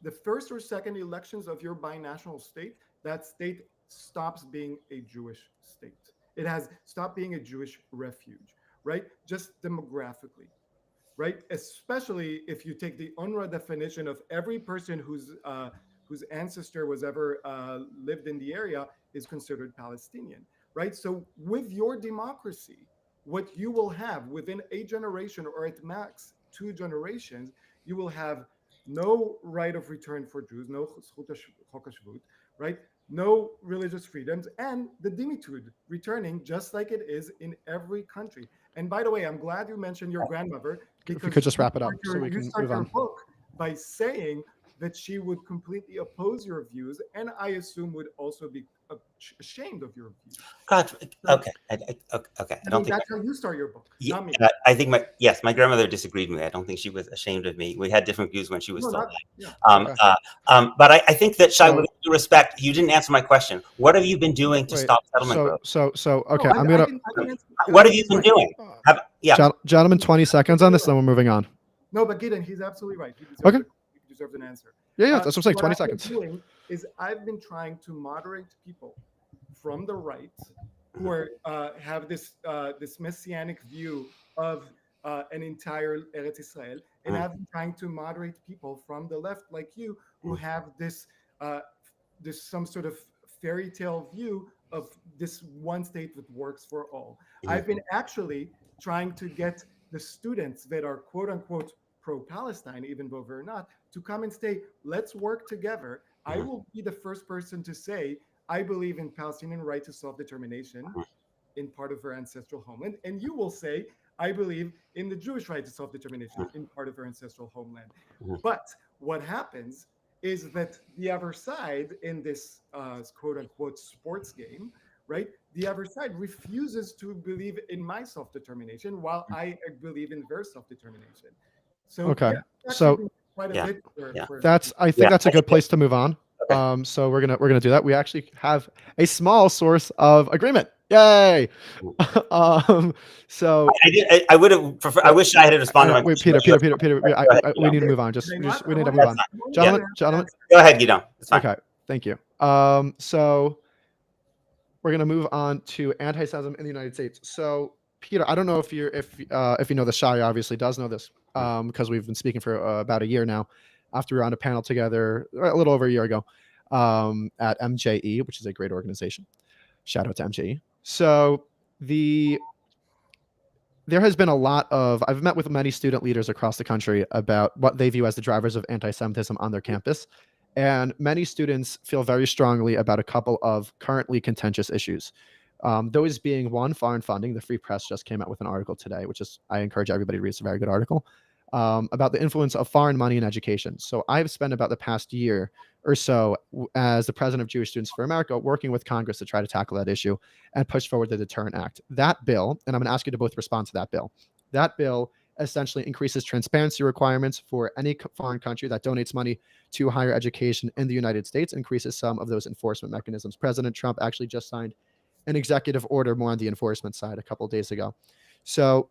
the first or second elections of your binational state, that state stops being a Jewish state. It has stopped being a Jewish refuge, right? Just demographically, right? Especially if you take the UNRWA definition of every person whose ancestor was ever lived in the area is considered Palestinian, right? So with your democracy, what you will have within a generation or at max 2 generations, you will have no right of return for Jews, no zchut hashvut, right? No religious freedoms, and the dimitude returning just like it is in every country. And by the way, I'm glad you mentioned your grandmother If we because could just wrap it up so we you can start move your on. book by saying that she would completely oppose your views, and I assume would also be ashamed of your views. God, So, okay, okay. I I don't mean, think. that's how you start your book, Yeah, not me. I think my grandmother disagreed with me. I don't think she was ashamed of me. We had different views when she was No, still not alive. yeah. But I think that Shai, with So due respect, you didn't answer my question. What have you been doing to wait. stop settlement growth? So No, okay. I'm I gonna can answer. Can What I have answer you your been question? doing? Yeah. gentlemen, 20 seconds on this, then we're moving on. No, but Gideon, he's absolutely right. Okay. He deserves an answer. Yeah, that's what I'm saying. What 20 I've been seconds. doing is I've been trying to moderate people from the right who are have this messianic view of an entire Eretz Israel, and Mhm. I've been trying to moderate people from the left, like you, who have uh, this some sort of fairy tale view of this one state that works for all. Mhm. I've been actually trying to get the students that are quote unquote pro-Palestine, even though they're not, to come and say, let's work together. I Mhm. will be the first person to say, I believe in Palestinian right to self-determination in part of their ancestral homeland. And you will say, I believe in the Jewish right to self-determination in part of their ancestral homeland. Mhm. But what happens is that the other side in this quote unquote sports game, right? The other side refuses to believe in my self determination while I believe in their self determination. So, Okay. yeah, actually So been quite a Yeah. bit Yeah. for I think Yeah. that's a good place to move on. Okay. So we're gonna do that. We actually have a small source of agreement. Yay! So I would have preferred. I wish I had responded to my wait, question. Peter, But you Peter, Peter, Peter. go ahead, We Guido. need to move on. Did I not? We I need to want move to on, answer. I want Yeah. gentlemen. Go ahead, Guido. It's fine. Okay, thank you. So we're gonna move on to anti-Semitism in the United States. So Peter, I don't know if you know this. Shai obviously does know this because we've been speaking for about a year now. After we were on a panel together a little over a year ago at MJE, which is a great organization. Shout out to MJE. So there has been a lot of I've met with many student leaders across the country about what they view as the drivers of anti-Semitism on their campus. And many students feel very strongly about a couple of currently contentious issues. Those being one, foreign funding. The Free Press just came out with an article today, which is I encourage everybody to read. It's a very good article about the influence of foreign money in education. So I've spent about the past year or so as the president of Jewish Students for America working with Congress to try to tackle that issue and push forward the Deterrent Act. That bill, and I'm going to ask you to both respond to that bill. That bill essentially increases transparency requirements for any foreign country that donates money to higher education in the United States, increases some of those enforcement mechanisms. President Trump actually just signed an executive order more on the enforcement side a couple of days ago. So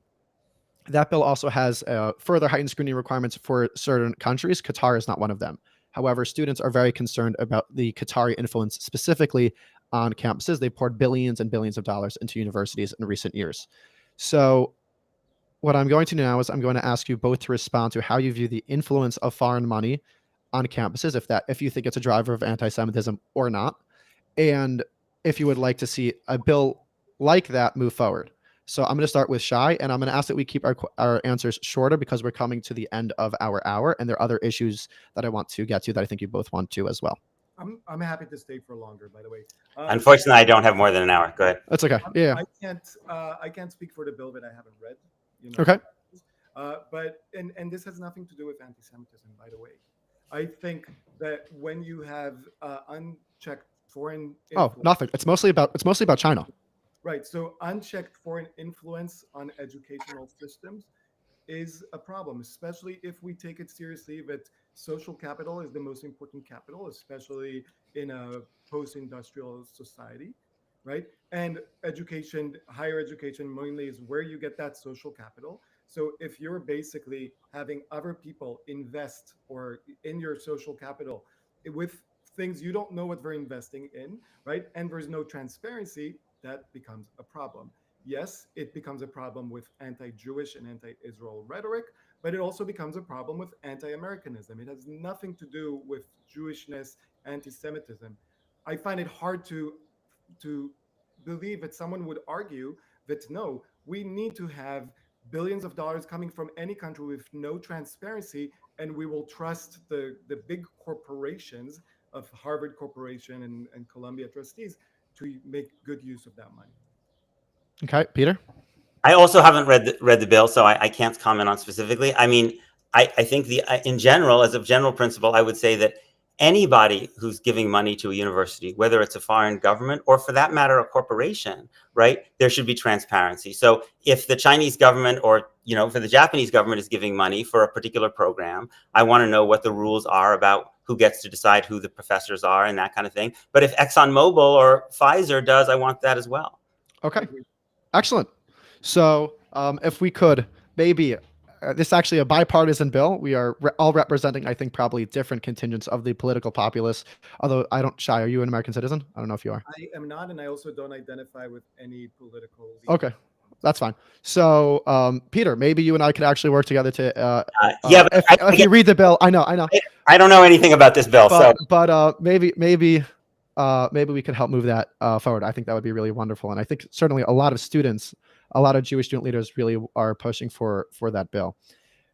that bill also has further heightened screening requirements for certain countries. Qatar is not one of them. However, students are very concerned about the Qatari influence specifically on campuses. They poured billions and billions of dollars into universities in recent years. So what I'm going to do now is I'm going to ask you both to respond to how you view the influence of foreign money on campuses, if you think it's a driver of anti-Semitism or not, and if you would like to see a bill like that move forward. So I'm going to start with Shai, and I'm going to ask that we keep our answers shorter because we're coming to the end of our hour, and there are other issues that I want to get to that I think you both want to as well. I'm happy to stay for longer, by the way. Unfortunately, I don't have more than an hour. Go ahead. That's okay. Yeah. I can't speak for the bill that I haven't read. Okay. But this has nothing to do with anti-Semitism, by the way. I think that when you have unchecked foreign influence, nothing. It's mostly about China. Right. So unchecked foreign influence on educational systems is a problem, especially if we take it seriously that social capital is the most important capital, especially in a post-industrial society, right? And education, higher education mainly is where you get that social capital. So if you're basically having other people invest or in your social capital with things you don't know what they're investing in, right? And there's no transparency, that becomes a problem. Yes, it becomes a problem with anti-Jewish and anti-Israel rhetoric, but it also becomes a problem with anti-Americanism. It has nothing to do with Jewishness, anti-Semitism. I find it hard to believe that someone would argue that no, we need to have billions of dollars coming from any country with no transparency, and we will trust the big corporations of Harvard Corporation and Columbia trustees to make good use of that money. Okay, Peter? I also haven't read the bill, so I can't comment on specifically. I mean, I think in general, as a general principle, I would say that anybody who's giving money to a university, whether it's a foreign government or for that matter, a corporation, right, there should be transparency. So if the Chinese government or, for the Japanese government is giving money for a particular program, I want to know what the rules are about who gets to decide who the professors are and that kind of thing. But if ExxonMobil or Pfizer does, I want that as well. Okay, excellent. So if we could, maybe this is actually a bipartisan bill. We are all representing, I think, probably different contingents of the political populace. Although I don't, Shai, are you an American citizen? I don't know if you are. I am not, and I also don't identify with any political leader. Okay, that's fine. So Peter, maybe you and I could actually work together to. Yeah, but if you read the bill, I know. I don't know anything about this bill, but maybe we could help move that forward. I think that would be really wonderful, and I think certainly a lot of students, a lot of Jewish student leaders really are pushing for that bill.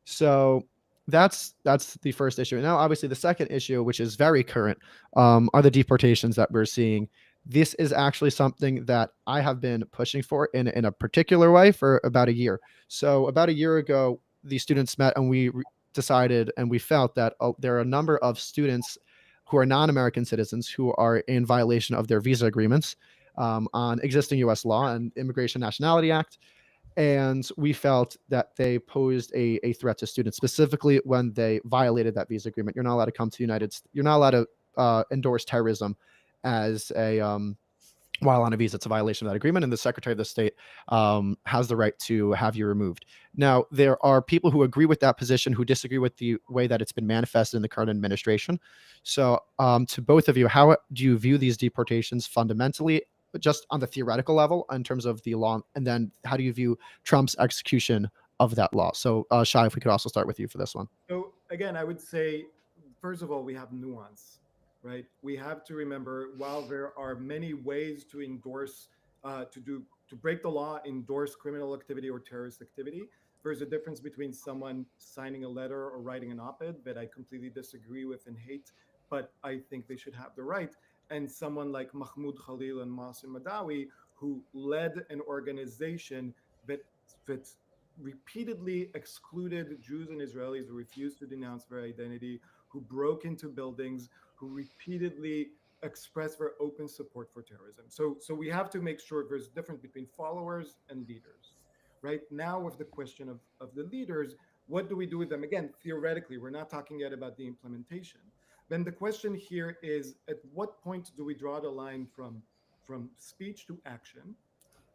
So that's the first issue. And now, obviously, the second issue, which is very current, are the deportations that we're seeing. This is actually something that I have been pushing for in a particular way for about a year. So about a year ago, the students met and we decided and we felt that there are a number of students who are non-American citizens who are in violation of their visa agreements on existing U.S. law and Immigration Nationality Act. And we felt that they posed a threat to students, specifically when they violated that visa agreement. You're not allowed to come to you're not allowed to endorse terrorism as a while on a visa. It's a violation of that agreement, and the Secretary of the State has the right to have you removed. Now, there are people who agree with that position who disagree with the way that it's been manifested in the current administration. So to both of you, how do you view these deportations fundamentally, just on the theoretical level in terms of the law, and then how do you view Trump's execution of that law? So Shai, if we could also start with you for this one. So again, I would say, first of all, we have nuance. Right? We have to remember, while there are many ways to endorse, to break the law, endorse criminal activity or terrorist activity, there's a difference between someone signing a letter or writing an op-ed that I completely disagree with and hate, but I think they should have the right, and someone like Mahmoud Khalil and Masim Madawi, who led an organization that repeatedly excluded Jews and Israelis who refused to denounce their identity, who broke into buildings, who repeatedly expressed their open support for terrorism. So we have to make sure there's a difference between followers and leaders. Right now, with the question of the leaders, what do we do with them? Again, theoretically, we're not talking yet about the implementation. Then the question here is, at what point do we draw the line from speech to action?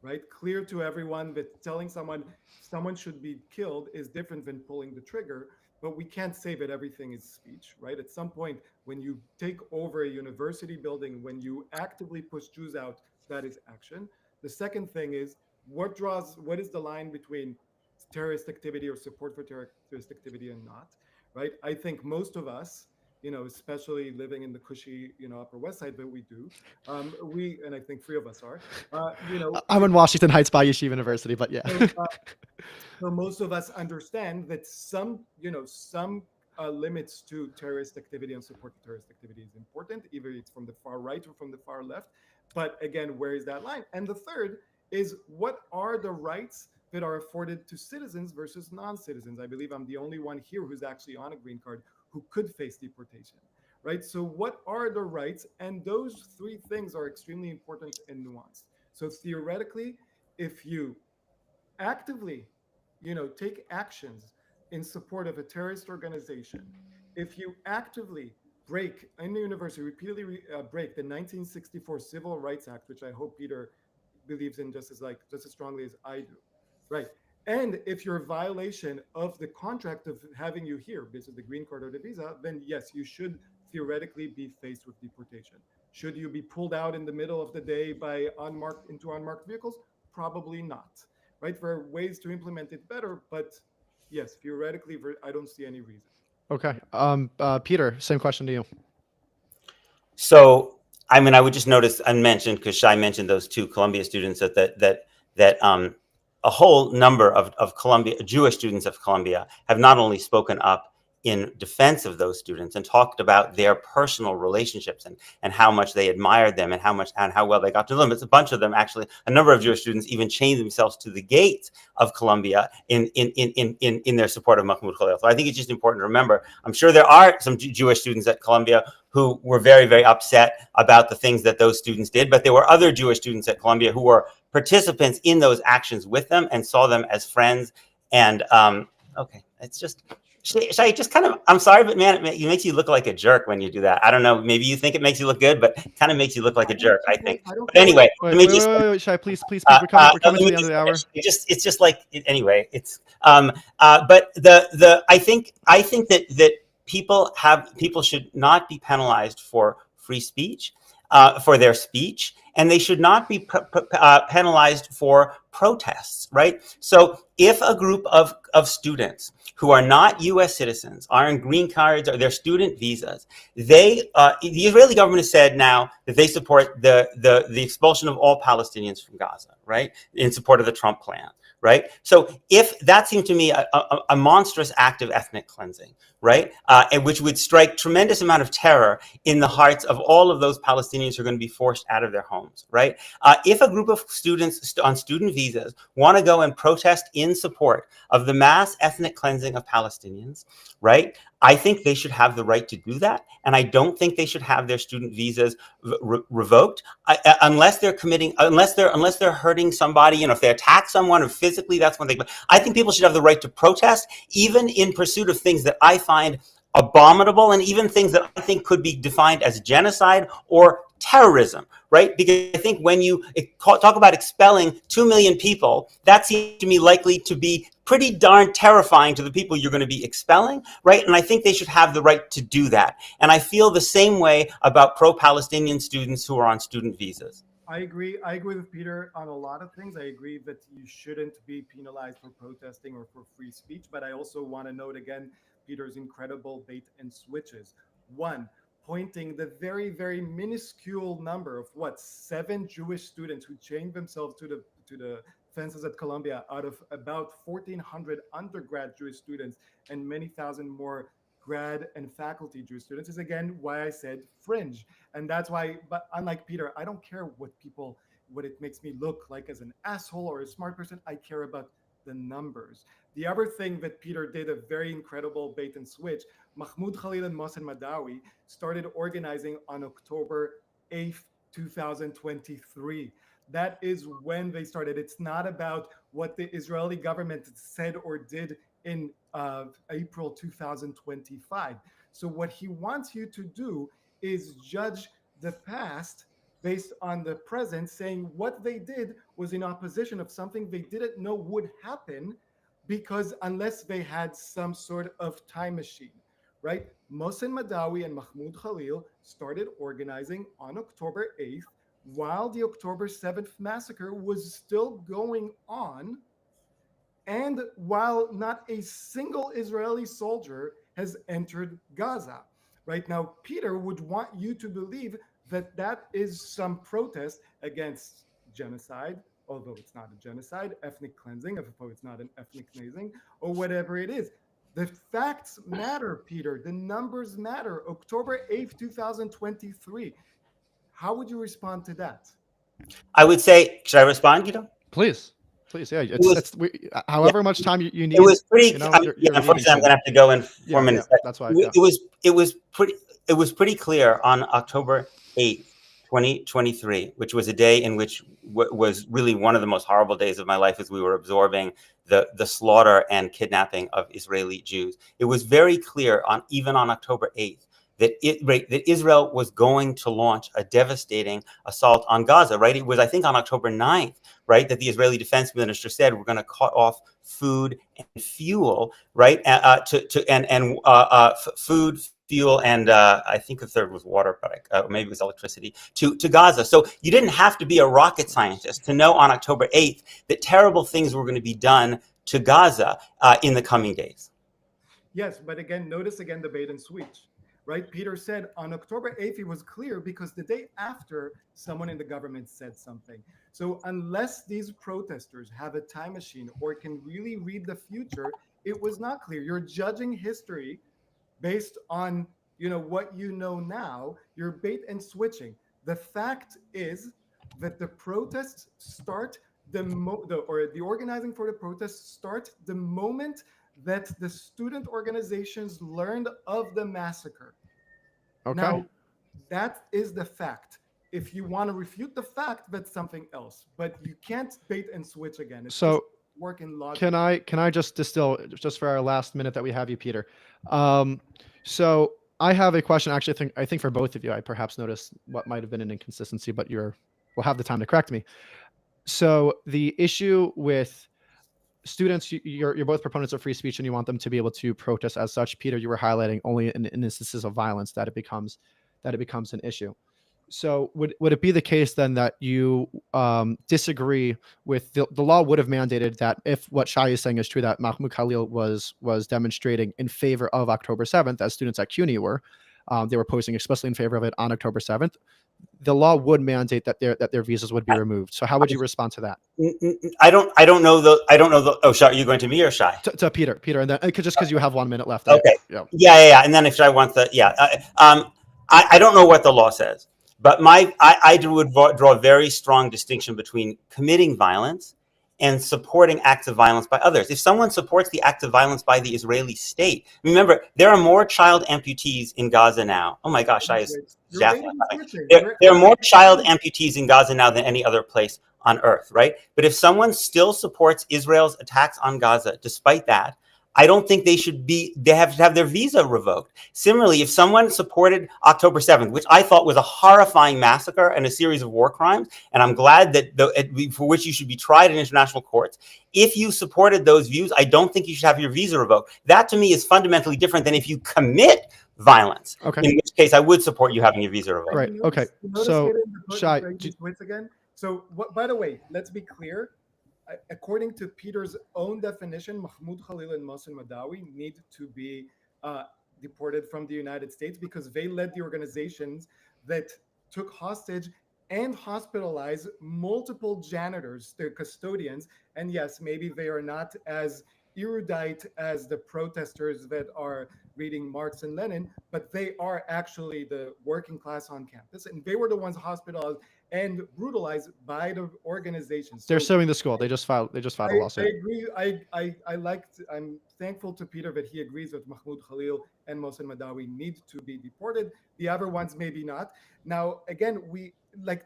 Right? Clear to everyone that telling someone should be killed is different than pulling the trigger, but we can't say that everything is speech, right? At some point, when you take over a university building, when you actively push Jews out, that is action. The second thing is, what is the line between terrorist activity or support for terrorist activity and not, right? I think most of us, especially living in the cushy, Upper West Side that we do, and I think three of us are, I'm in Washington Heights by Yeshiva University, but yeah. So most of us understand that some limits to terrorist activity and support for terrorist activity is important, either it's from the far right or from the far left. But again, where is that line? And the third is, what are the rights that are afforded to citizens versus non-citizens? I believe I'm the only one here who's actually on a green card who could face deportation, right? So what are the rights? And those three things are extremely important and nuanced. So theoretically, if you actively, take actions in support of a terrorist organization, if you actively break in the university, repeatedly break the 1964 Civil Rights Act, which I hope Peter believes in just as strongly as I do, right? And if you're a violation of the contract of having you here, this is the green card or the visa, then yes, you should theoretically be faced with deportation. Should you be pulled out in the middle of the day by unmarked vehicles? Probably not, right? There are ways to implement it better, but yes, theoretically, I don't see any reason. Okay. Peter, same question to you. So, I mean, I would just notice unmentioned, because Shai mentioned those two Columbia students, that a whole number of Jewish students of Columbia have not only spoken up in defense of those students and talked about their personal relationships and how much they admired them and how well they got to know them. It's a bunch of them, actually. A number of Jewish students even chained themselves to the gates of Columbia in their support of Mahmoud Khalil. So I think it's just important to remember. I'm sure there are some Jewish students at Columbia who were very, very upset about the things that those students did, but there were other Jewish students at Columbia who were participants in those actions with them and saw them as friends. And okay, it's just. Shai, just kind of, I'm sorry, but man, it makes you look like a jerk when you do that. I don't know. Maybe you think it makes you look good, but it kind of makes you look like a jerk, I think. But anyway, wait, Shai, please, we're coming to the end of the hour. It's just like, anyway, it's, but I think that people should not be penalized for free speech, for their speech, and they should not be penalized for protests, right? So if a group of students who are not U.S. citizens, are in green cards or their student visas, the Israeli government has said now that they support the expulsion of all Palestinians from Gaza, right? In support of the Trump plan, right? So if that seemed to me a monstrous act of ethnic cleansing, right? And which would strike tremendous amount of terror in the hearts of all of those Palestinians who are going to be forced out of their homes, right? If a group of students on student visas want to go and protest in support of the mass ethnic cleansing of Palestinians, right? I think they should have the right to do that. And I don't think they should have their student visas revoked unless they're hurting somebody. You know, if they attack someone or physically, that's one thing. But I think people should have the right to protest, even in pursuit of things that I find abominable and even things that I think could be defined as genocide or terrorism, right? Because I think when you talk about expelling 2 million people, that seems to me likely to be pretty darn terrifying to the people you're going to be expelling, right? And I think they should have the right to do that. And I feel the same way about pro-Palestinian students who are on student visas. I agree with Peter on a lot of things. I agree that you shouldn't be penalized for protesting or for free speech, but I also want to note again Peter's incredible bait and switches. One, pointing the very, very minuscule number of 7 Jewish students who chained themselves to the fences at Columbia out of about 1,400 undergrad Jewish students and many thousand more grad and faculty Jewish students is again why I said fringe. And that's why, but unlike Peter, I don't care what it makes me look like as an asshole or a smart person. I care about the numbers. The other thing that Peter did, a very incredible bait and switch, Mahmoud Khalil and Mohsen Madawi started organizing on October 8th, 2023. That is when they started. It's not about what the Israeli government said or did in April 2025. So what he wants you to do is judge the past based on the present, saying what they did was in opposition of something they didn't know would happen, because unless they had some sort of time machine, right? Mohsen Madawi and Mahmoud Khalil started organizing on October 8th while the October 7th massacre was still going on, and while not a single Israeli soldier has entered Gaza. Right now, Peter would want you to believe that that is some protest against genocide, although it's not a genocide, ethnic cleansing, although it's not an ethnic cleansing, or whatever it is. The facts matter, Peter. The numbers matter. October 8th, 2023. How would you respond to that? I would say, should I respond, Guido? Please, yeah. However much time you need. It was pretty. Unfortunately, I'm going to have to go in 4 minutes. Yeah, that's why. It was pretty clear on October 8th, 2023, which was a day in which was really one of the most horrible days of my life, as we were absorbing the slaughter and kidnapping of Israeli Jews. It was very clear even on October 8th that Israel was going to launch a devastating assault on Gaza, right? It was, I think, on October 9th, right, that the Israeli defense minister said we're going to cut off food and fuel, right, food, fuel and I think the third was water, but maybe it was electricity, to Gaza. So you didn't have to be a rocket scientist to know on October 8th that terrible things were going to be done to Gaza in the coming days. Yes, but again, notice again the bait and switch, right? Peter said on October 8th, it was clear because the day after, someone in the government said something. So unless these protesters have a time machine or can really read the future, it was not clear. You're judging history based on, what you know now. You're bait and switching. The fact is that the protests start the organizing for the protests start the moment that the student organizations learned of the massacre. Okay. Now, that is the fact. If you want to refute the fact, that's something else. But you can't bait and switch again. It's So just work in logic. can I just distill just for our last minute that we have you, Peter? So I have a question. Actually, I think for both of you, I perhaps noticed what might have been an inconsistency, but we'll have the time to correct me. So the issue with students, you're both proponents of free speech and you want them to be able to protest as such. Peter, you were highlighting only in instances of violence that it becomes an issue. So would it be the case then that you disagree with the law would have mandated that if what Shai is saying is true, that Mahmoud Khalil was demonstrating in favor of October 7th, as students at CUNY were, they were posting explicitly in favor of it on October 7th. The law would mandate that their visas would be removed. So how would you respond to that? I don't know. Oh, Shai, are you going to me or Shai? To Peter, and then just because you have 1 minute left. Okay. Yeah. And then if Shai wants I don't know what the law says, but I would draw a very strong distinction between committing violence and supporting acts of violence by others. If someone supports the act of violence by the Israeli state, remember, there are more child amputees in Gaza now. Oh my gosh, there are more child amputees in Gaza now than any other place on earth, right? But if someone still supports Israel's attacks on Gaza, despite that, I don't think they have to have their visa revoked. Similarly, if someone supported October 7th, which I thought was a horrifying massacre and a series of war crimes, and I'm glad that for which you should be tried in international courts, if you supported those views, I don't think you should have your visa revoked. That to me is fundamentally different than if you commit violence. Okay. In which case, I would support you having your visa revoked. Right. Okay. So, Shai, again. So, by the way, let's be clear. According to Peter's own definition, Mahmoud Khalil and Mohsen Madawi need to be deported from the United States because they led the organizations that took hostage and hospitalized multiple janitors, their custodians. And yes, maybe they are not as erudite as the protesters that are reading Marx and Lenin, but they are actually the working class on campus. And they were the ones hospitalized and brutalized by the organizations. They're suing the school. They just filed a lawsuit. I agree. I'm thankful to Peter that he agrees that Mahmoud Khalil and Mohsen Madawi need to be deported. The other ones maybe not. Now, again,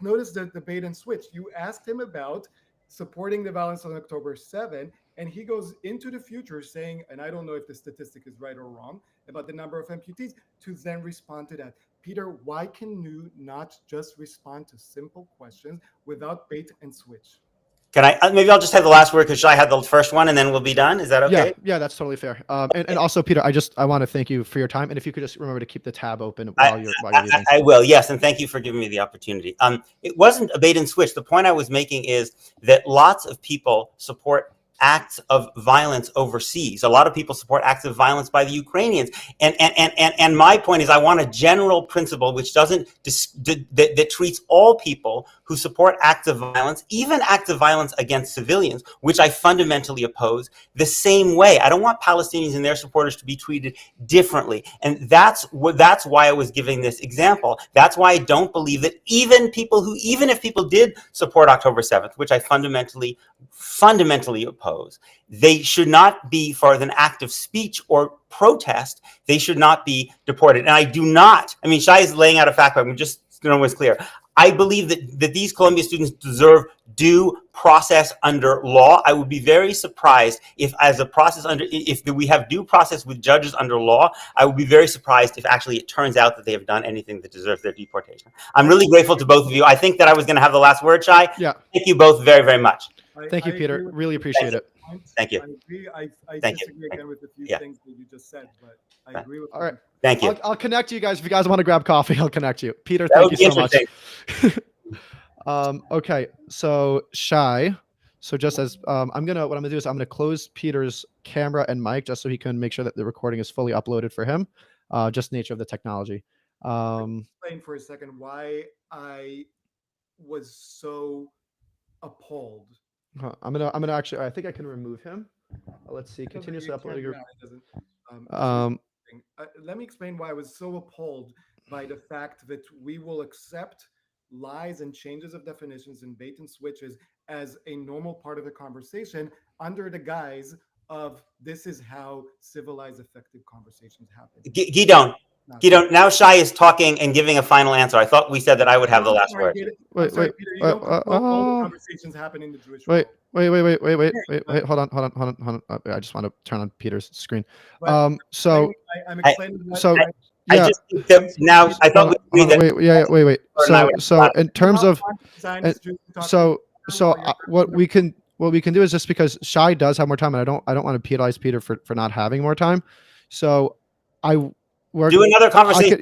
notice the debate and switch. You asked him about supporting the violence on October 7, and he goes into the future saying, and I don't know if the statistic is right or wrong, about the number of amputees, to then respond to that. Peter, why can you not just respond to simple questions without bait and switch? Can I? Maybe I'll just have the last word because Shai had the first one, and then we'll be done. Is that okay? Yeah, that's totally fair. And also, Peter, I want to thank you for your time, and if you could just remember to keep the tab open while you're leaving. I will. Yes, and thank you for giving me the opportunity. It wasn't a bait and switch. The point I was making is that lots of people support acts of violence overseas. A lot of people support acts of violence by the Ukrainians. And my point is I want a general principle which doesn't that treats all people who support acts of violence, even acts of violence against civilians, which I fundamentally oppose, the same way. I don't want Palestinians and their supporters to be treated differently. And that's why I was giving this example. That's why I don't believe that even if people did support October 7th, which I fundamentally oppose, they should not be, for an act of speech or protest, they should not be deported. And I do not, Shai is laying out a fact, but I'm just so no one's clear. I believe that these Columbia students deserve due process under law. I would be very surprised if we have due process with judges under law. I would be very surprised if actually it turns out that they have done anything that deserves their deportation. I'm really grateful to both of you. I think that I was going to have the last word, Shai. Yeah. Thank you both very, very much. Thank you, I agree Peter. with Really the appreciate it. point. Thank you. I agree. I Thank you. disagree again with a few Yeah. things that you just said, but I Right. agree with All what right. you Thank you. I'll connect you guys. If you guys want to grab coffee, I'll connect you. Peter, That thank would you be so much. interesting. Okay, so Shai. So just as what I'm gonna do is I'm gonna close Peter's camera and mic just so he can make sure that the recording is fully uploaded for him. Just nature of the technology. explain for a second why I was so appalled. I'm gonna actually. I think I can remove him. Let's see. It doesn't- Continuously you can't- uploading. yeah, it doesn't. Um, Let me explain why I was so appalled by the fact that we will accept lies and changes of definitions and bait and switches as a normal part of the conversation under the guise of this is how civilized, effective conversations happen. Gideon, now Shai is talking and giving a final answer. I thought we said that I would have the last Sorry, word. Wait, I'm sorry, wait, Peter. You don't control all the conversations happen in the Jewish world. Wait. Hold on. I just want to turn on Peter's screen. But So I'm explaining what so I- I yeah. just think that now I thought we agreed that Wait. So in terms of Zionist Jews talk to so or you're- what we can do is just because Shai does have more time, and I don't want to penalize Peter for not having more time. So we're do another conversation.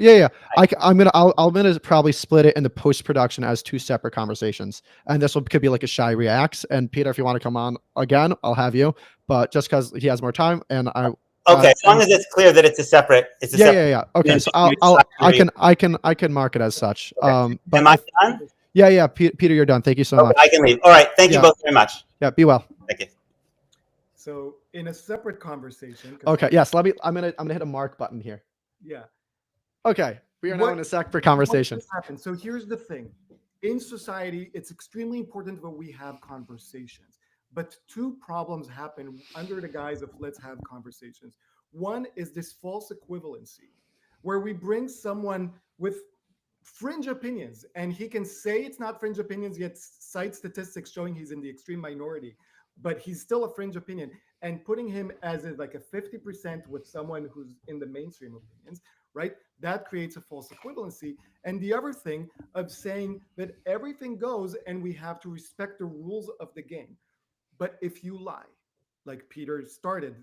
I'm gonna probably split it in the post production as two separate conversations, and this one could be like a Shai reacts. And Peter, if you want to come on again, I'll have you. But just because he has more time, and I Okay, as long as it's clear that it's a separate. yeah. Okay, so I can mark it as such. Okay. But Am I done? Yeah. Peter, you're done. Thank you so much. I can leave. All right. Thank you Yeah. both very much. Yeah, be well. Thank you. So in a separate conversation. Okay. Yes. I'm gonna hit a mark button here. Yeah. Okay. We are now in a separate conversation. So here's the thing. In society, it's extremely important that we have conversations. But two problems happen under the guise of let's have conversations. One is this false equivalency, where we bring someone with fringe opinions and he can say it's not fringe opinions, yet cite statistics showing he's in the extreme minority, but he's still a fringe opinion, and putting him as like a 50% with someone who's in the mainstream opinions, right? That creates a false equivalency. And the other thing of saying that everything goes and we have to respect the rules of the game. But if you lie, like Peter started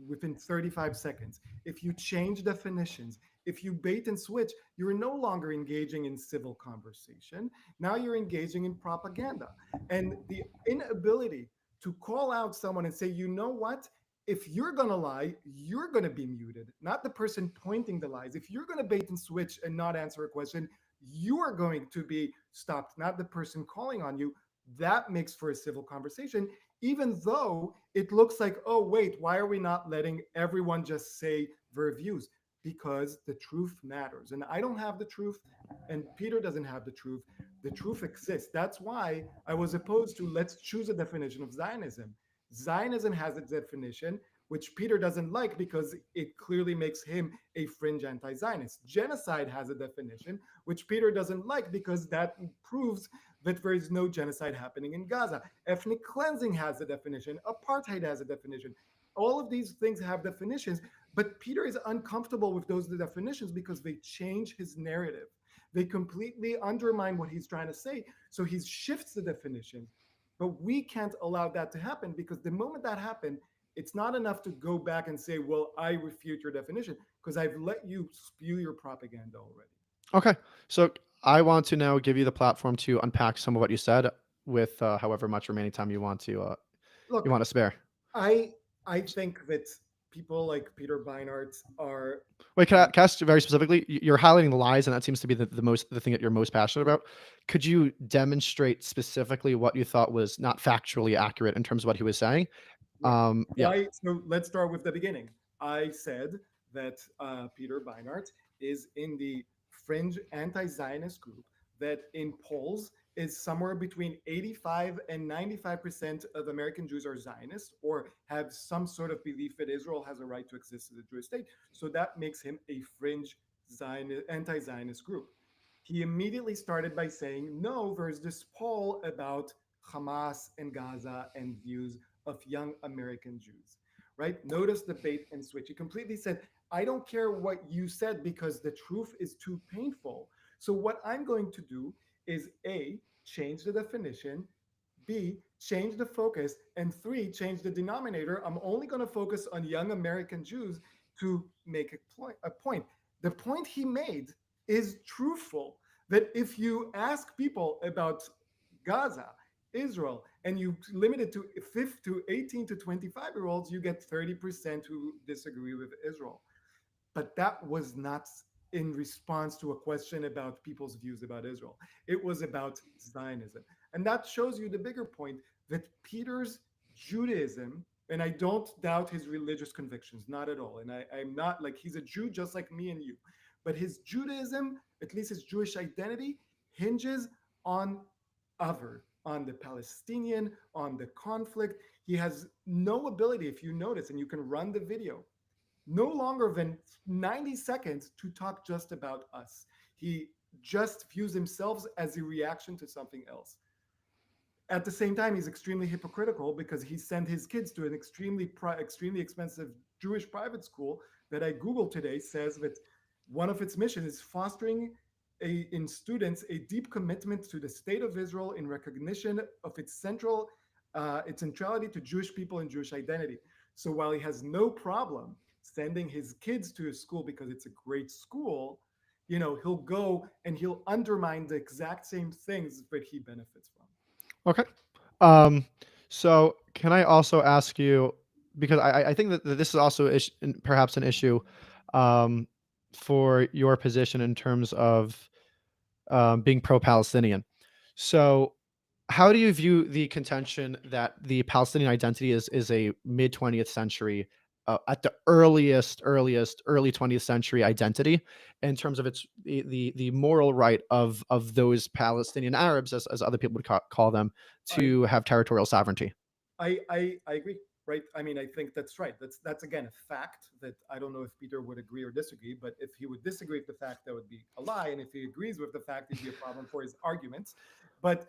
within 35 seconds, if you change definitions, if you bait and switch, you're no longer engaging in civil conversation. Now you're engaging in propaganda. And the inability to call out someone and say, you know what? If you're going to lie, you're going to be muted, not the person pointing the lies. If you're going to bait and switch and not answer a question, you are going to be stopped, not the person calling on you. That makes for a civil conversation, even though it looks like, oh, wait, why are we not letting everyone just say their views? Because the truth matters. And I don't have the truth, and Peter doesn't have the truth. The truth exists. That's why I was opposed to let's choose a definition of Zionism. Zionism has its definition, which Peter doesn't like because it clearly makes him a fringe anti-Zionist. Genocide has a definition, which Peter doesn't like because that proves that there is no genocide happening in Gaza. Ethnic cleansing has a definition. Apartheid has a definition. All of these things have definitions, but Peter is uncomfortable with those definitions because they change his narrative. They completely undermine what he's trying to say. So he shifts the definition. But we can't allow that to happen because the moment that happened, it's not enough to go back and say, well, I refute your definition because I've let you spew your propaganda already. Okay. So I want to now give you the platform to unpack some of what you said with however much remaining time you want to spare. I think that people like Peter Beinart are. Wait, can I ask very specifically? You're highlighting the lies, and that seems to be the thing that you're most passionate about. Could you demonstrate specifically what you thought was not factually accurate in terms of what he was saying? So let's start with the beginning. I said that Peter Beinart is in the fringe anti-Zionist group that in polls is somewhere between 85 and 95% of American Jews are Zionists or have some sort of belief that Israel has a right to exist as a Jewish state. So that makes him a fringe anti-Zionist group. He immediately started by saying, no, there's this poll about Hamas and Gaza and views of young American Jews, right? Notice the bait and switch. He completely said, I don't care what you said because the truth is too painful. So what I'm going to do is A, change the definition, B, change the focus, and three, change the denominator. I'm only going to focus on young American Jews to make a point. The point he made is truthful, that if you ask people about Gaza, Israel, and you limit it to 18 to 25-year-olds, you get 30% who disagree with Israel. But that was not in response to a question about people's views about Israel. It was about Zionism. And that shows you the bigger point that Peter's Judaism, and I don't doubt his religious convictions, not at all. And I'm not like, he's a Jew just like me and you. But his Judaism, at least his Jewish identity, hinges on other, on the Palestinian, on the conflict. He has no ability, if you notice, and you can run the video, no longer than 90 seconds to talk just about us. He just views himself as a reaction to something else. At the same time, he's extremely hypocritical because he sent his kids to an extremely expensive Jewish private school that I Googled today, says that one of its missions is fostering in students a deep commitment to the state of Israel in recognition of its centrality to Jewish people and Jewish identity. So while he has no problem sending his kids to a school because it's a great school, he'll go and he'll undermine the exact same things that he benefits from. Okay. So can I also ask you, because I think that this is also perhaps an issue for your position in terms of being pro-Palestinian. So how do you view the contention that the Palestinian identity is a mid 20th century, at the early 20th century identity, in terms of its the moral right of those Palestinian Arabs, as other people would call them, to have territorial sovereignty? I agree, right? I mean, I think that's right. That's again a fact that I don't know if Peter would agree or disagree, but if he would disagree with the fact, that would be a lie, and if he agrees with the fact, it'd be a problem for his arguments. But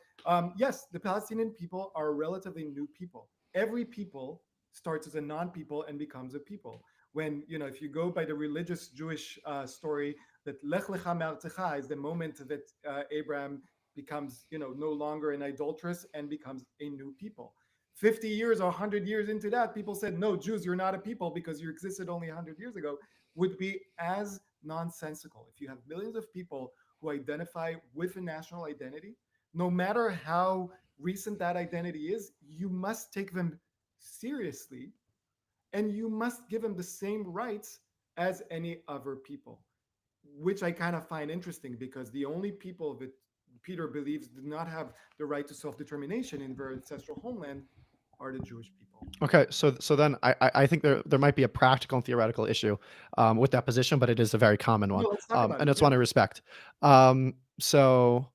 yes, the Palestinian people are a relatively new people. Every people starts as a non-people and becomes a people. When, if you go by the religious Jewish story, that Lech Lecha Me'artzecha is the moment that Abraham becomes, no longer an idolatrous and becomes a new people. 50 years or 100 years into that, people said, no, Jews, you're not a people because you existed only 100 years ago, would be as nonsensical. If you have millions of people who identify with a national identity, no matter how recent that identity is, you must take them seriously, and you must give them the same rights as any other people, which I kind of find interesting, because the only people that Peter believes did not have the right to self-determination in their ancestral homeland are the Jewish people. Okay, so then I think there might be a practical and theoretical issue with that position, but it is a very common one, No, let's talk about and it. it's one I respect. So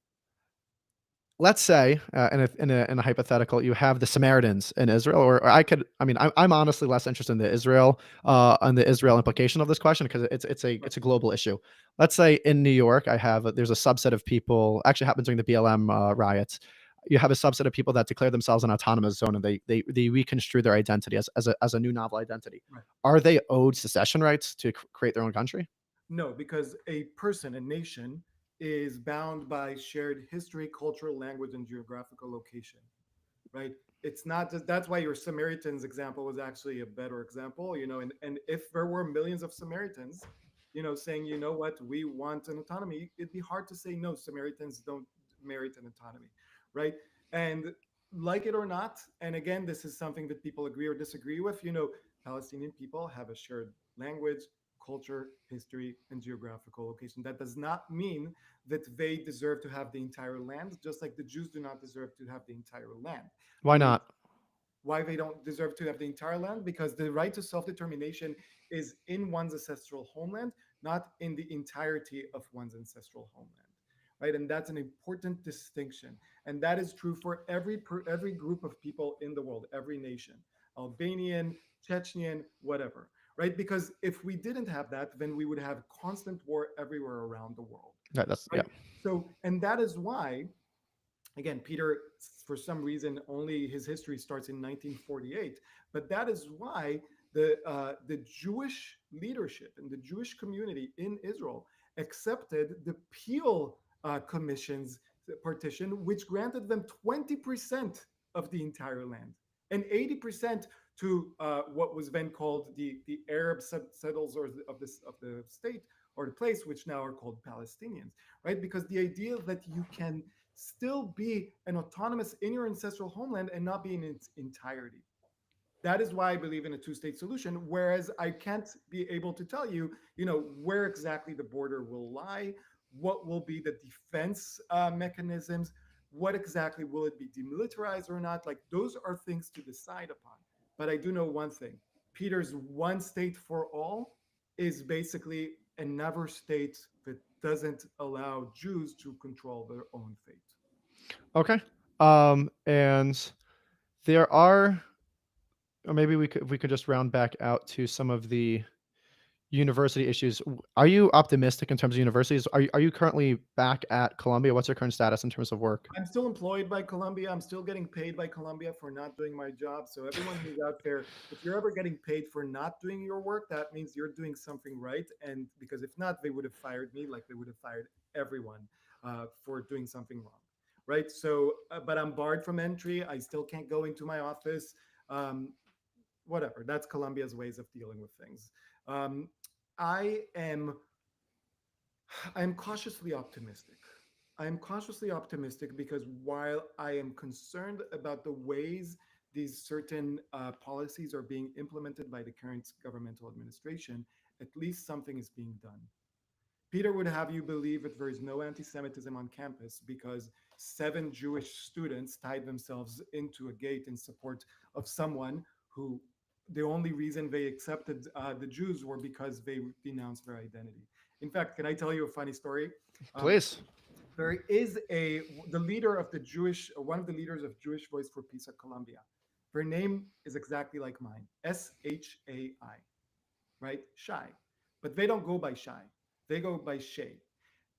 let's say in a hypothetical, you have the Samaritans in Israel, or I'm honestly less interested in the Israel implication of this question, because it's a global issue. Let's say in New York, there's a subset of people, actually happened during the BLM riots. You have a subset of people that declare themselves an autonomous zone, and they reconstrue their identity as a new novel identity. Right. Are they owed secession rights to create their own country? No, because a person, a nation, is bound by shared history, culture, language, and geographical location, right? It's not just, that's why your Samaritans example was actually a better example, and if there were millions of Samaritans, saying, you know what, we want an autonomy, it'd be hard to say, no, Samaritans don't merit an autonomy, right? And like it or not, and again, this is something that people agree or disagree with, Palestinian people have a shared language, culture, history, and geographical location. That does not mean that they deserve to have the entire land, just like the Jews do not deserve to have the entire land. Why not? Why they don't deserve to have the entire land? Because the right to self-determination is in one's ancestral homeland, not in the entirety of one's ancestral homeland, right? And that's an important distinction. And that is true for every group of people in the world, every nation, Albanian, Chechnyan, whatever, right? Because if we didn't have that, then we would have constant war everywhere around the world. That's Right? yeah. So, and that is why, again, Peter, for some reason, only his history starts in 1948. But that is why the Jewish leadership and the Jewish community in Israel accepted the Peel Commission's partition, which granted them 20% of the entire land, and 80% to what was then called the Arab settlers of the state or the place, which now are called Palestinians, right? Because the idea that you can still be an autonomous in your ancestral homeland and not be in its entirety. That is why I believe in a two-state solution. Whereas I can't be able to tell you, where exactly the border will lie, what will be the defense mechanisms, what exactly will it be demilitarized or not. Like those are things to decide upon. But I do know one thing: Peter's one state for all is basically another state that doesn't allow Jews to control their own fate. Okay. And there are, or maybe we could just round back out to some of the university issues. Are you optimistic in terms of universities? Are you currently back at Columbia? What's your current status in terms of work? I'm still employed by Columbia. I'm still getting paid by Columbia for not doing my job. So everyone who's out there, if you're ever getting paid for not doing your work, that means you're doing something right. And because if not, they would have fired me, like they would have fired everyone for doing something wrong, right? So, but I'm barred from entry. I still can't go into my office. Um, Whatever. That's Columbia's ways of dealing with things. Um, I am I'm cautiously optimistic. I am cautiously optimistic because while I am concerned about the ways these certain policies are being implemented by the current governmental administration, at least something is being done. Peter would have you believe that there is no anti-Semitism on campus because 7 Jewish students tied themselves into a gate in support of someone who the only reason they accepted the Jews were because they denounced their identity. In fact, can I tell you a funny story? Um, Please. there is the leader of the Jewish, one of the leaders of Jewish Voice for Peace at Columbia. Their name is exactly like mine, Shai, right? Shai, but they don't go by Shai; they go by Shay.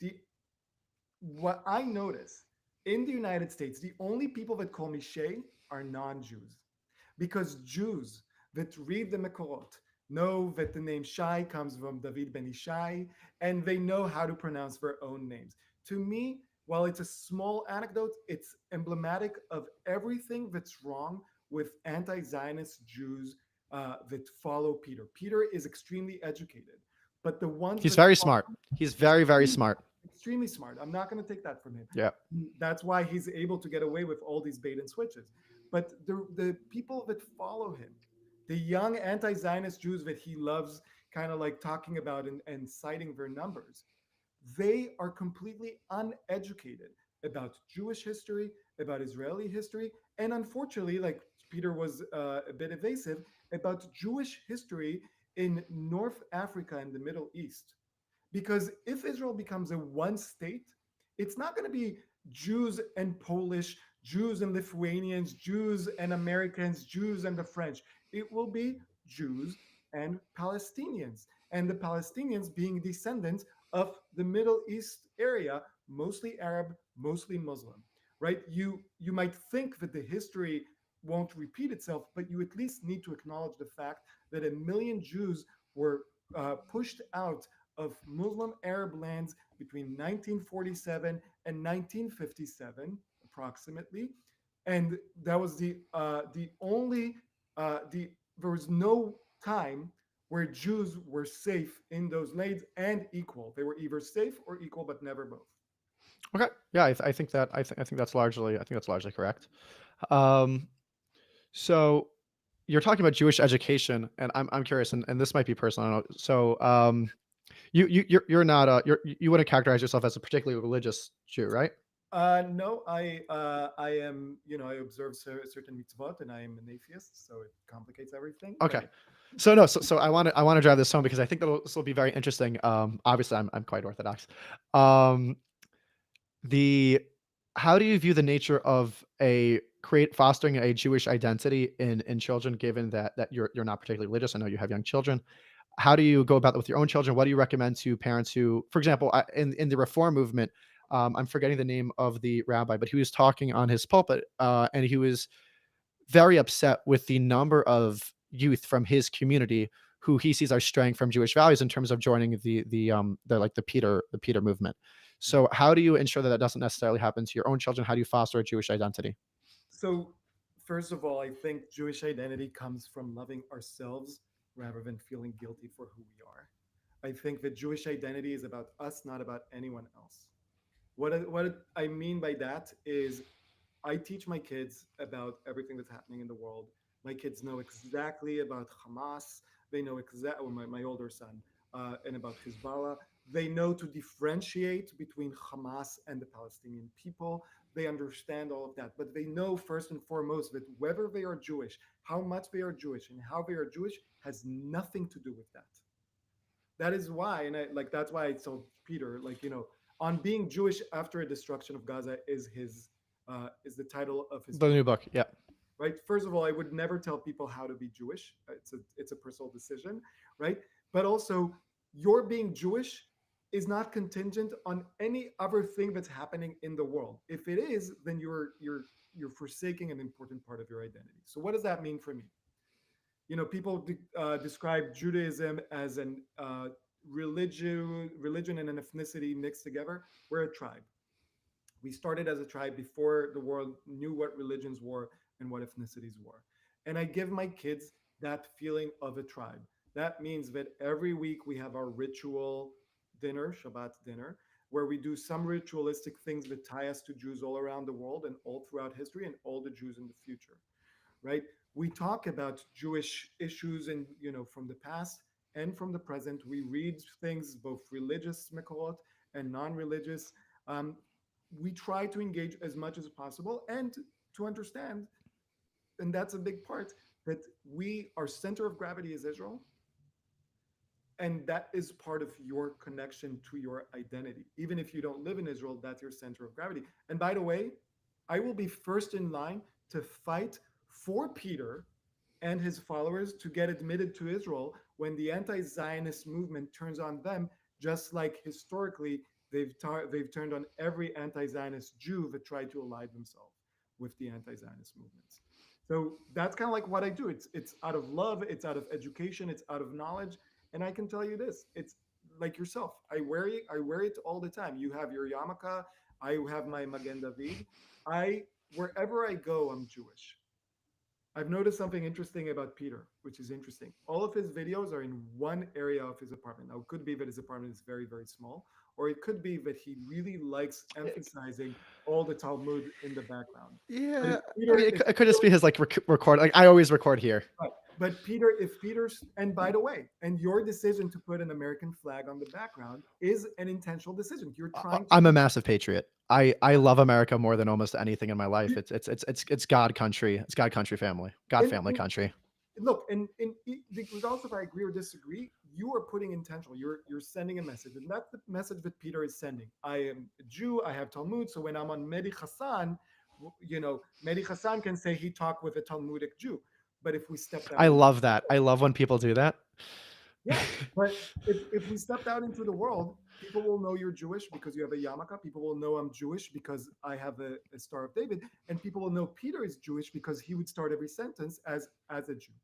The What I notice in the United States, the only people that call me Shay are non-Jews, because Jews that read the Mekorot know that the name Shai comes from David ben Ishai, and they know how to pronounce their own names. To me, while it's a small anecdote, it's emblematic of everything that's wrong with anti-Zionist Jews that follow Peter. Peter is extremely educated, but the ones He's that very follow smart. He's very, very extremely, smart. extremely smart. I'm not going to take that from him. Yeah. That's why he's able to get away with all these bait and switches. But the people that follow him, the young anti-Zionist Jews that he loves kind of like talking about and citing their numbers, they are completely uneducated about Jewish history, about Israeli history, and unfortunately, like Peter was a bit evasive, about Jewish history in North Africa and the Middle East. Because if Israel becomes a one state, it's not going to be Jews and Polish, Jews and Lithuanians, Jews and Americans, Jews and the French. It will be Jews and Palestinians, and the Palestinians being descendants of the Middle East area, mostly Arab, mostly Muslim, right? You might think that the history won't repeat itself, but you at least need to acknowledge the fact that 1 million Jews were pushed out of Muslim Arab lands between 1947 and 1957, approximately, and that was the only the there was no time where Jews were safe in those lands and equal. They were either safe or equal, but never both. Okay. Yeah, I think that I think that's largely correct. Um, so you're talking about Jewish education, and I'm curious, and this might be personal. I don't know. So you're not you wouldn't characterize yourself as a particularly religious Jew, right? No, I am, I observe certain mitzvot, and I am an atheist, so it complicates everything. Okay. But So no, so I want to drive this home because I think this will be very interesting. Obviously I'm quite Orthodox. Um, the How do you view the nature of fostering a Jewish identity in children, given that you're not particularly religious? I know you have young children. How do you go about that with your own children? What do you recommend to parents who, for example, in the Reform movement, I'm forgetting the name of the rabbi, but he was talking on his pulpit, and he was very upset with the number of youth from his community who he sees are straying from Jewish values in terms of joining the Peter movement. So how do you ensure that that doesn't necessarily happen to your own children? How do you foster a Jewish identity? so First of all, I think Jewish identity comes from loving ourselves rather than feeling guilty for who we are. I think that Jewish identity is about us, not about anyone else. What I mean by that is I teach my kids about everything that's happening in the world. My kids know exactly about Hamas. They know exactly, my older son, and about Hezbollah. They know to differentiate between Hamas and the Palestinian people. They understand all of that. But they know first and foremost that whether they are Jewish, how much they are Jewish, and how they are Jewish has nothing to do with that. That is why, and that's why I told Peter, on being Jewish after a destruction of Gaza is the title of his The book, new book. Yeah. right? First of all, I would never tell people how to be Jewish. It's a personal decision, right? But also, your being Jewish is not contingent on any other thing that's happening in the world. If it is, then you're forsaking an important part of your identity. So what does that mean for me? People describe Judaism as an religion and an ethnicity mixed together. We're a tribe. We started as a tribe before the world knew what religions were and what ethnicities were. And I give my kids that feeling of a tribe. That means that every week we have our ritual dinner, Shabbat dinner, where we do some ritualistic things that tie us to Jews all around the world and all throughout history and all the Jews in the future, right? We talk about Jewish issues and from the past and from the present. We read things both religious, Macaulay, and non-religious. Um, we try to engage as much as possible and to understand, and that's a big part, that our center of gravity is Israel, and that is part of your connection to your identity. Even if you don't live in Israel, that's your center of gravity. And by the way, I will be first in line to fight for Peter and his followers to get admitted to Israel when the anti-Zionist movement turns on them, just like historically they've turned on every anti-Zionist Jew that tried to ally themselves with the anti-Zionist movements. So that's kind of like what I do. It's out of love, it's out of education, it's out of knowledge. And I can tell you this: it's like yourself. I wear it all the time. You have your yarmulke. I have my Magen David. I Wherever I go, I'm Jewish. I've noticed something interesting about Peter, which is interesting. All of his videos are in one area of his apartment. Now, it could be that his apartment is very, very small, or it could be that he really likes emphasizing all the Talmud in the background. But Yeah. if I Peter, mean, if it could just Peter be his like record. Like I always record here. Right. But Peter, if Peter's, and by the way, and your decision to put an American flag on the background is an intentional decision. You're trying to I'm a be, massive patriot. I love America more than almost anything in my life. It's God country. It's God country family. God family and country. look, regardless if I agree or disagree, you are putting intentional. You're sending a message, and that's the message that Peter is sending. I am a Jew. I have Talmud. So when I'm on Mehdi Hassan, Mehdi Hassan can say he talked with a Talmudic Jew. But if we stepped out I into love that. I love when people do that. Yeah, but if we stepped out into the world, people will know you're Jewish because you have a yarmulke. People will know I'm Jewish because I have a Star of David, and people will know Peter is Jewish because he would start every sentence as a Jew.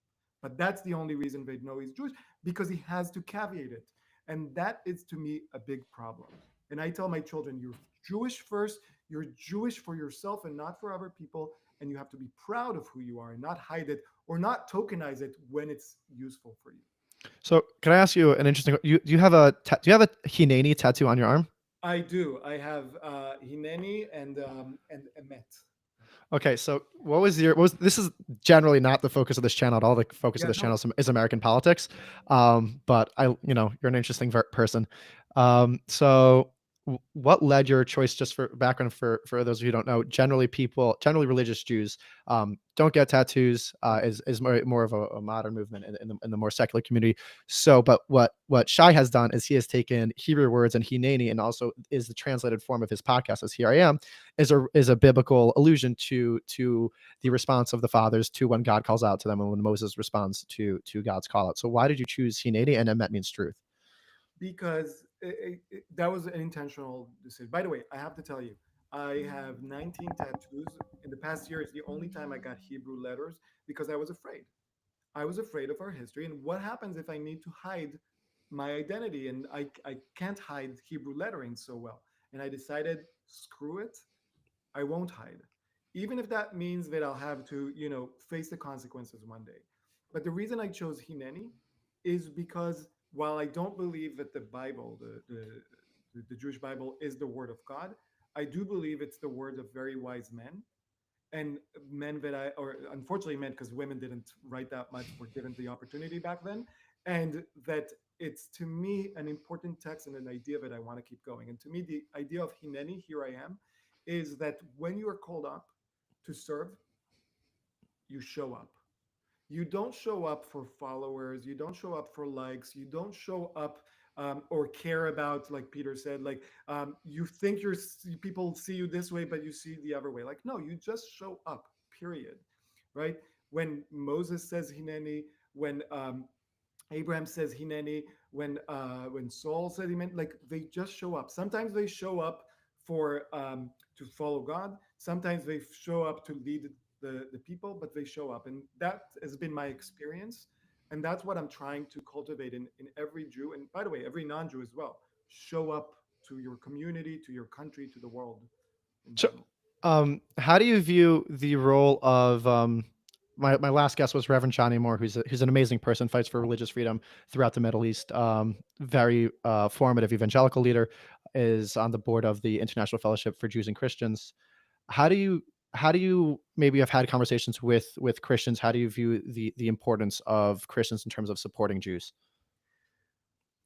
But that's the only reason they'd know he's Jewish, because he has to caveat it, and that is to me a big problem. And I tell my children, you're Jewish first. You're Jewish for yourself and not for other people, and you have to be proud of who you are and not hide it or not tokenize it when it's useful for you. So, can I ask you an interesting? Do you have a Hineni tattoo on your arm? I do. I have Hineni and Emet. Okay, so this is generally not the focus of this channel at all. The focus of Yeah, this channel no, is American politics. But you're an interesting person. So what led your choice, just for background for those of you who don't know, generally religious Jews don't get tattoos, is more of a modern movement in the more secular community. So, but what Shai has done is he has taken Hebrew words and Hineni, and also is the translated form of his podcast as Here I Am, is a biblical allusion to the response of the fathers to when God calls out to them and when Moses responds to God's call out. So why did you choose Hineni, and Emet means truth? because that was an intentional decision. By the way, I have to tell you, I have 19 tattoos. In the past year, it's the only time I got Hebrew letters because I was afraid. I was afraid of our history and what happens if I need to hide my identity, and I can't hide Hebrew lettering so well. And I decided, screw it, I won't hide. even if that means that I'll have to, face the consequences one day. But the reason I chose Hineni is because while I don't believe that the Bible, the Jewish Bible, is the word of God, I do believe it's the word of very wise men, and men that or unfortunately men, because women didn't write that much, were given the opportunity back then, and that it's to me an important text and an idea that I want to keep going. And to me, the idea of Hineni, here I am, is that when you are called up to serve, you show up. You don't show up for followers, you don't show up for likes, you don't show up or care about, like Peter said, like you think people see you this way but you see the other way. Like, no, you just show up, period. Right? When Moses says Hineni, when Abraham says Hineni, when Saul said he meant, like, they just show up. Sometimes they show up for to follow God. Sometimes they show up to lead the people, but they show up, and that has been my experience, and that's what I'm trying to cultivate in every Jew, and by the way, every non-Jew as well. Show up to your community, to your country, to the world in So, general. how do you view the role of my last guest was Reverend Johnny Moore, who's an amazing person, fights for religious freedom throughout the Middle East. Very formative evangelical leader, is on the board of the International Fellowship for Jews and Christians. How do you maybe have had conversations with Christians? How do you view the importance of Christians in terms of supporting Jews?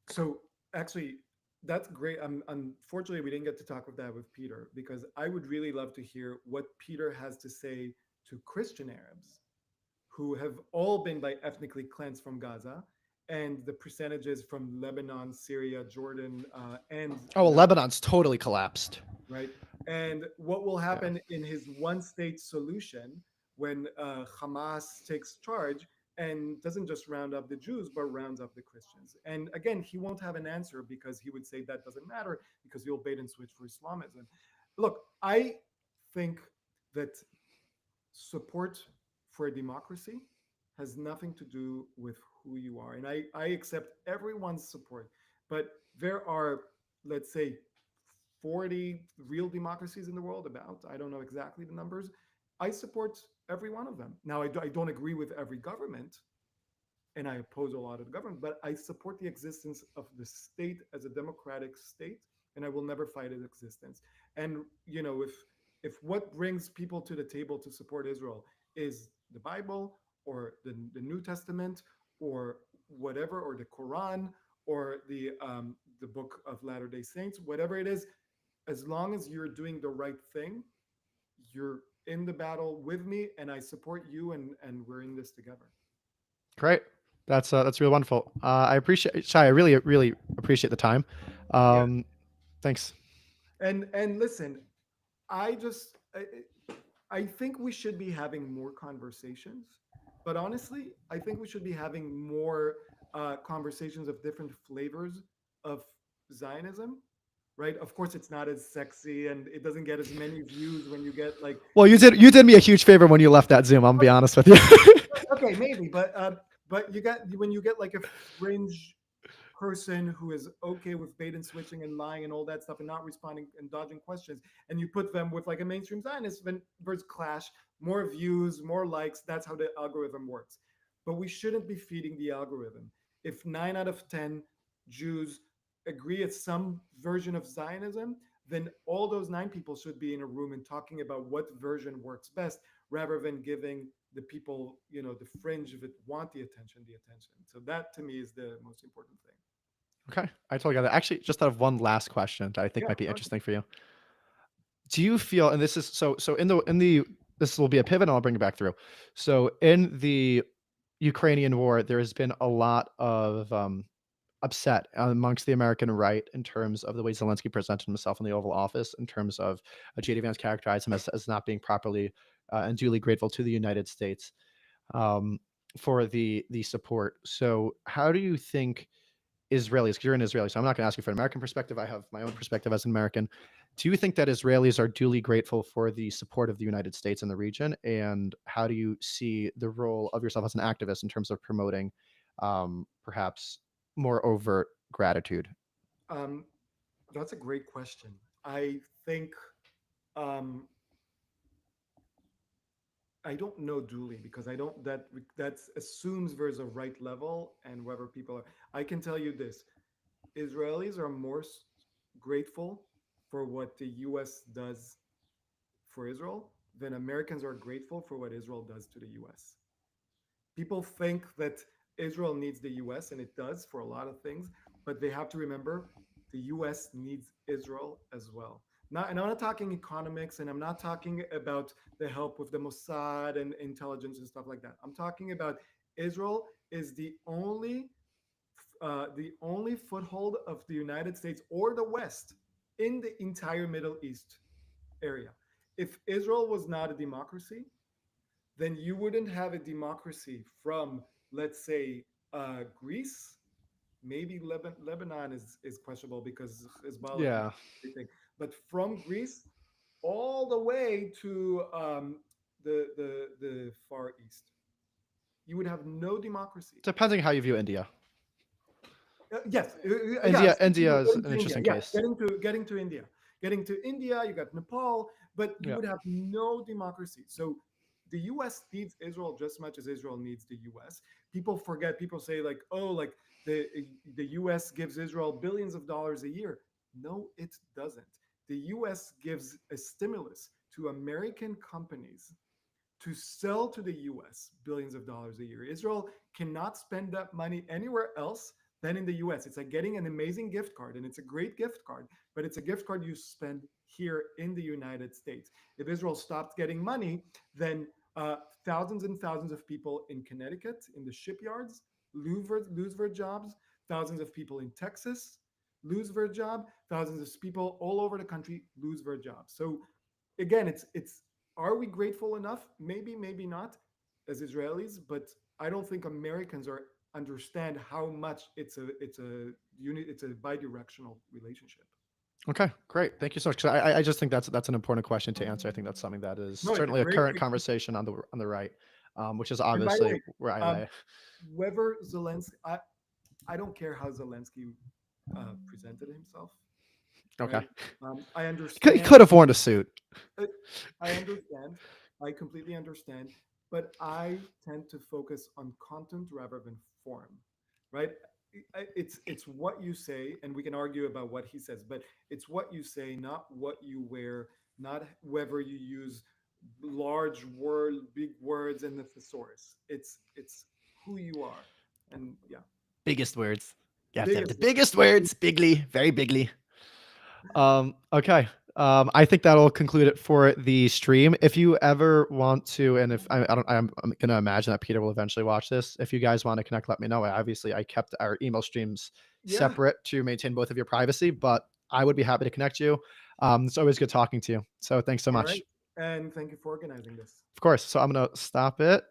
So actually, that's great. Unfortunately, we didn't get to talk with that with Peter, because I would really love to hear what Peter has to say to Christian Arabs who have all been like ethnically cleansed from Gaza, and the percentages from Lebanon, Syria, Jordan, and Oh, well, now, Lebanon's totally collapsed. right? And what will Yeah. happen in his one state solution when Hamas takes charge and doesn't just round up the Jews, but rounds up the Christians? And again, he won't have an answer, because he would say that doesn't matter, because he'll bait and switch for Islamism. Look, I think that support for a democracy has nothing to do with who you are. And I accept everyone's support. But there are, let's say, 40 real democracies in the world, about. I don't know exactly the numbers. I support every one of them. Now, I don't agree with every government, and I oppose a lot of the government, but I support the existence of the state as a democratic state, and I will never fight its existence. And if what brings people to the table to support Israel is the Bible, or the New Testament, or whatever, or the Quran, or the Book of Latter Day Saints, whatever it is, as long as you're doing the right thing, you're in the battle with me, and I support you, and we're in this together. Great. That's really wonderful. I appreciate Shai. I really appreciate the time. Yeah. Thanks. And listen, I just I think we should be having more conversations, but honestly, I think we should be having more conversations of different flavors of Zionism. Right? Of course, it's not as sexy, and it doesn't get as many views when you get like. Well, you did me a huge favor when you left that Zoom. I'm gonna be honest with you. Okay, maybe, but you got when you get like a fringe person who is okay with bait and switching and lying and all that stuff, and not responding and dodging questions, and you put them with like a mainstream Zionist, then there's clash, more views, more likes. That's how the algorithm works. But we shouldn't be feeding the algorithm. If 9 out of 10 Jews agree it's some version of Zionism, then all those 9 people should be in a room and talking about what version works best, rather than giving the people, the fringe that want the attention. So that to me is the most important thing. Okay, I totally got that. Actually, just out of one last question that I think Yeah, might be go ahead. interesting for you. Do you feel, and this is so in the this will be a pivot, and I'll bring it back through. So in the Ukrainian war, there has been a lot of upset amongst the American right in terms of the way Zelensky presented himself in the Oval Office, in terms of J.D. Vance characterized him as not being properly and duly grateful to the United States for the support. So how do you think Israelis, because you're an Israeli, so I'm not going to ask you for an American perspective. I have my own perspective as an American. Do you think that Israelis are duly grateful for the support of the United States in the region? And how do you see the role of yourself as an activist in terms of promoting perhaps more overt gratitude? Um, that's a great question. I think um, I don't know duly because I don't that assumes there's a right level and whether people are. I can tell you this: Israelis are more grateful for what the U.S. does for Israel than Americans are grateful for what Israel does to the U.S. People think that Israel needs the US, and it does for a lot of things, but they have to remember the US needs Israel as well. Not, and I'm not talking economics, and I'm not talking about the help with the Mossad and intelligence and stuff like that. I'm talking about Israel is the only foothold of the United States or the West in the entire Middle East area. If Israel was not a democracy, then you wouldn't have a democracy from, let's say, Greece. Maybe Lebanon is questionable because Hezbollah can Yeah. everything. But from Greece all the way to the Far East, you would have no democracy. Depending how you view India. Yes, India is getting an to India. interesting Yeah, case. getting to India. You got Nepal, but you Yeah. would have no democracy. So the U.S. needs Israel just as much as Israel needs the U.S. People forget. People say like, oh, like the the U.S. gives Israel billions of dollars a year. No, it doesn't. The U.S. gives a stimulus to American companies to sell to the US billions of dollars a year. Israel cannot spend that money anywhere else than in the US. It's like getting an amazing gift card, and it's a great gift card, but it's a gift card you spend here in the United States. If Israel stopped getting money, then thousands and thousands of people in Connecticut, in the shipyards, lose their jobs. Thousands of people in Texas lose their job. Thousands of people all over the country lose their jobs. So again, it's are we grateful enough? Maybe, maybe not as Israelis, but I don't think Americans are understand how much it's a bidirectional relationship. Okay, great. Thank you so much. 'Cause I just think that's an important question to answer. I think that's something that is No, it's a certainly a great. current conversation on the right, which is And by the obviously way, where I um, lay. whether Zelensky, I don't care how Zelensky presented himself, Okay. right? I He understand. could have worn a suit. uh, I understand. I completely understand. But I tend to focus on content rather than form, right? It's what you say, and we can argue about what he says, but it's what you say, not what you wear, not whether you use big words and the thesaurus. It's who you are, and yeah, Biggest words. You have to have the biggest. biggest words, bigly, very bigly. Okay. I think that'll conclude it for the stream. If you ever want to, and if I don't, I'm going to imagine that Peter will eventually watch this. If you guys want to connect, let me know. Obviously, I kept our email streams Yeah. separate to maintain both of your privacy, but I would be happy to connect you. It's always good talking to you. So thanks so All much. right. And thank you for organizing this. Of course. So I'm going to stop it.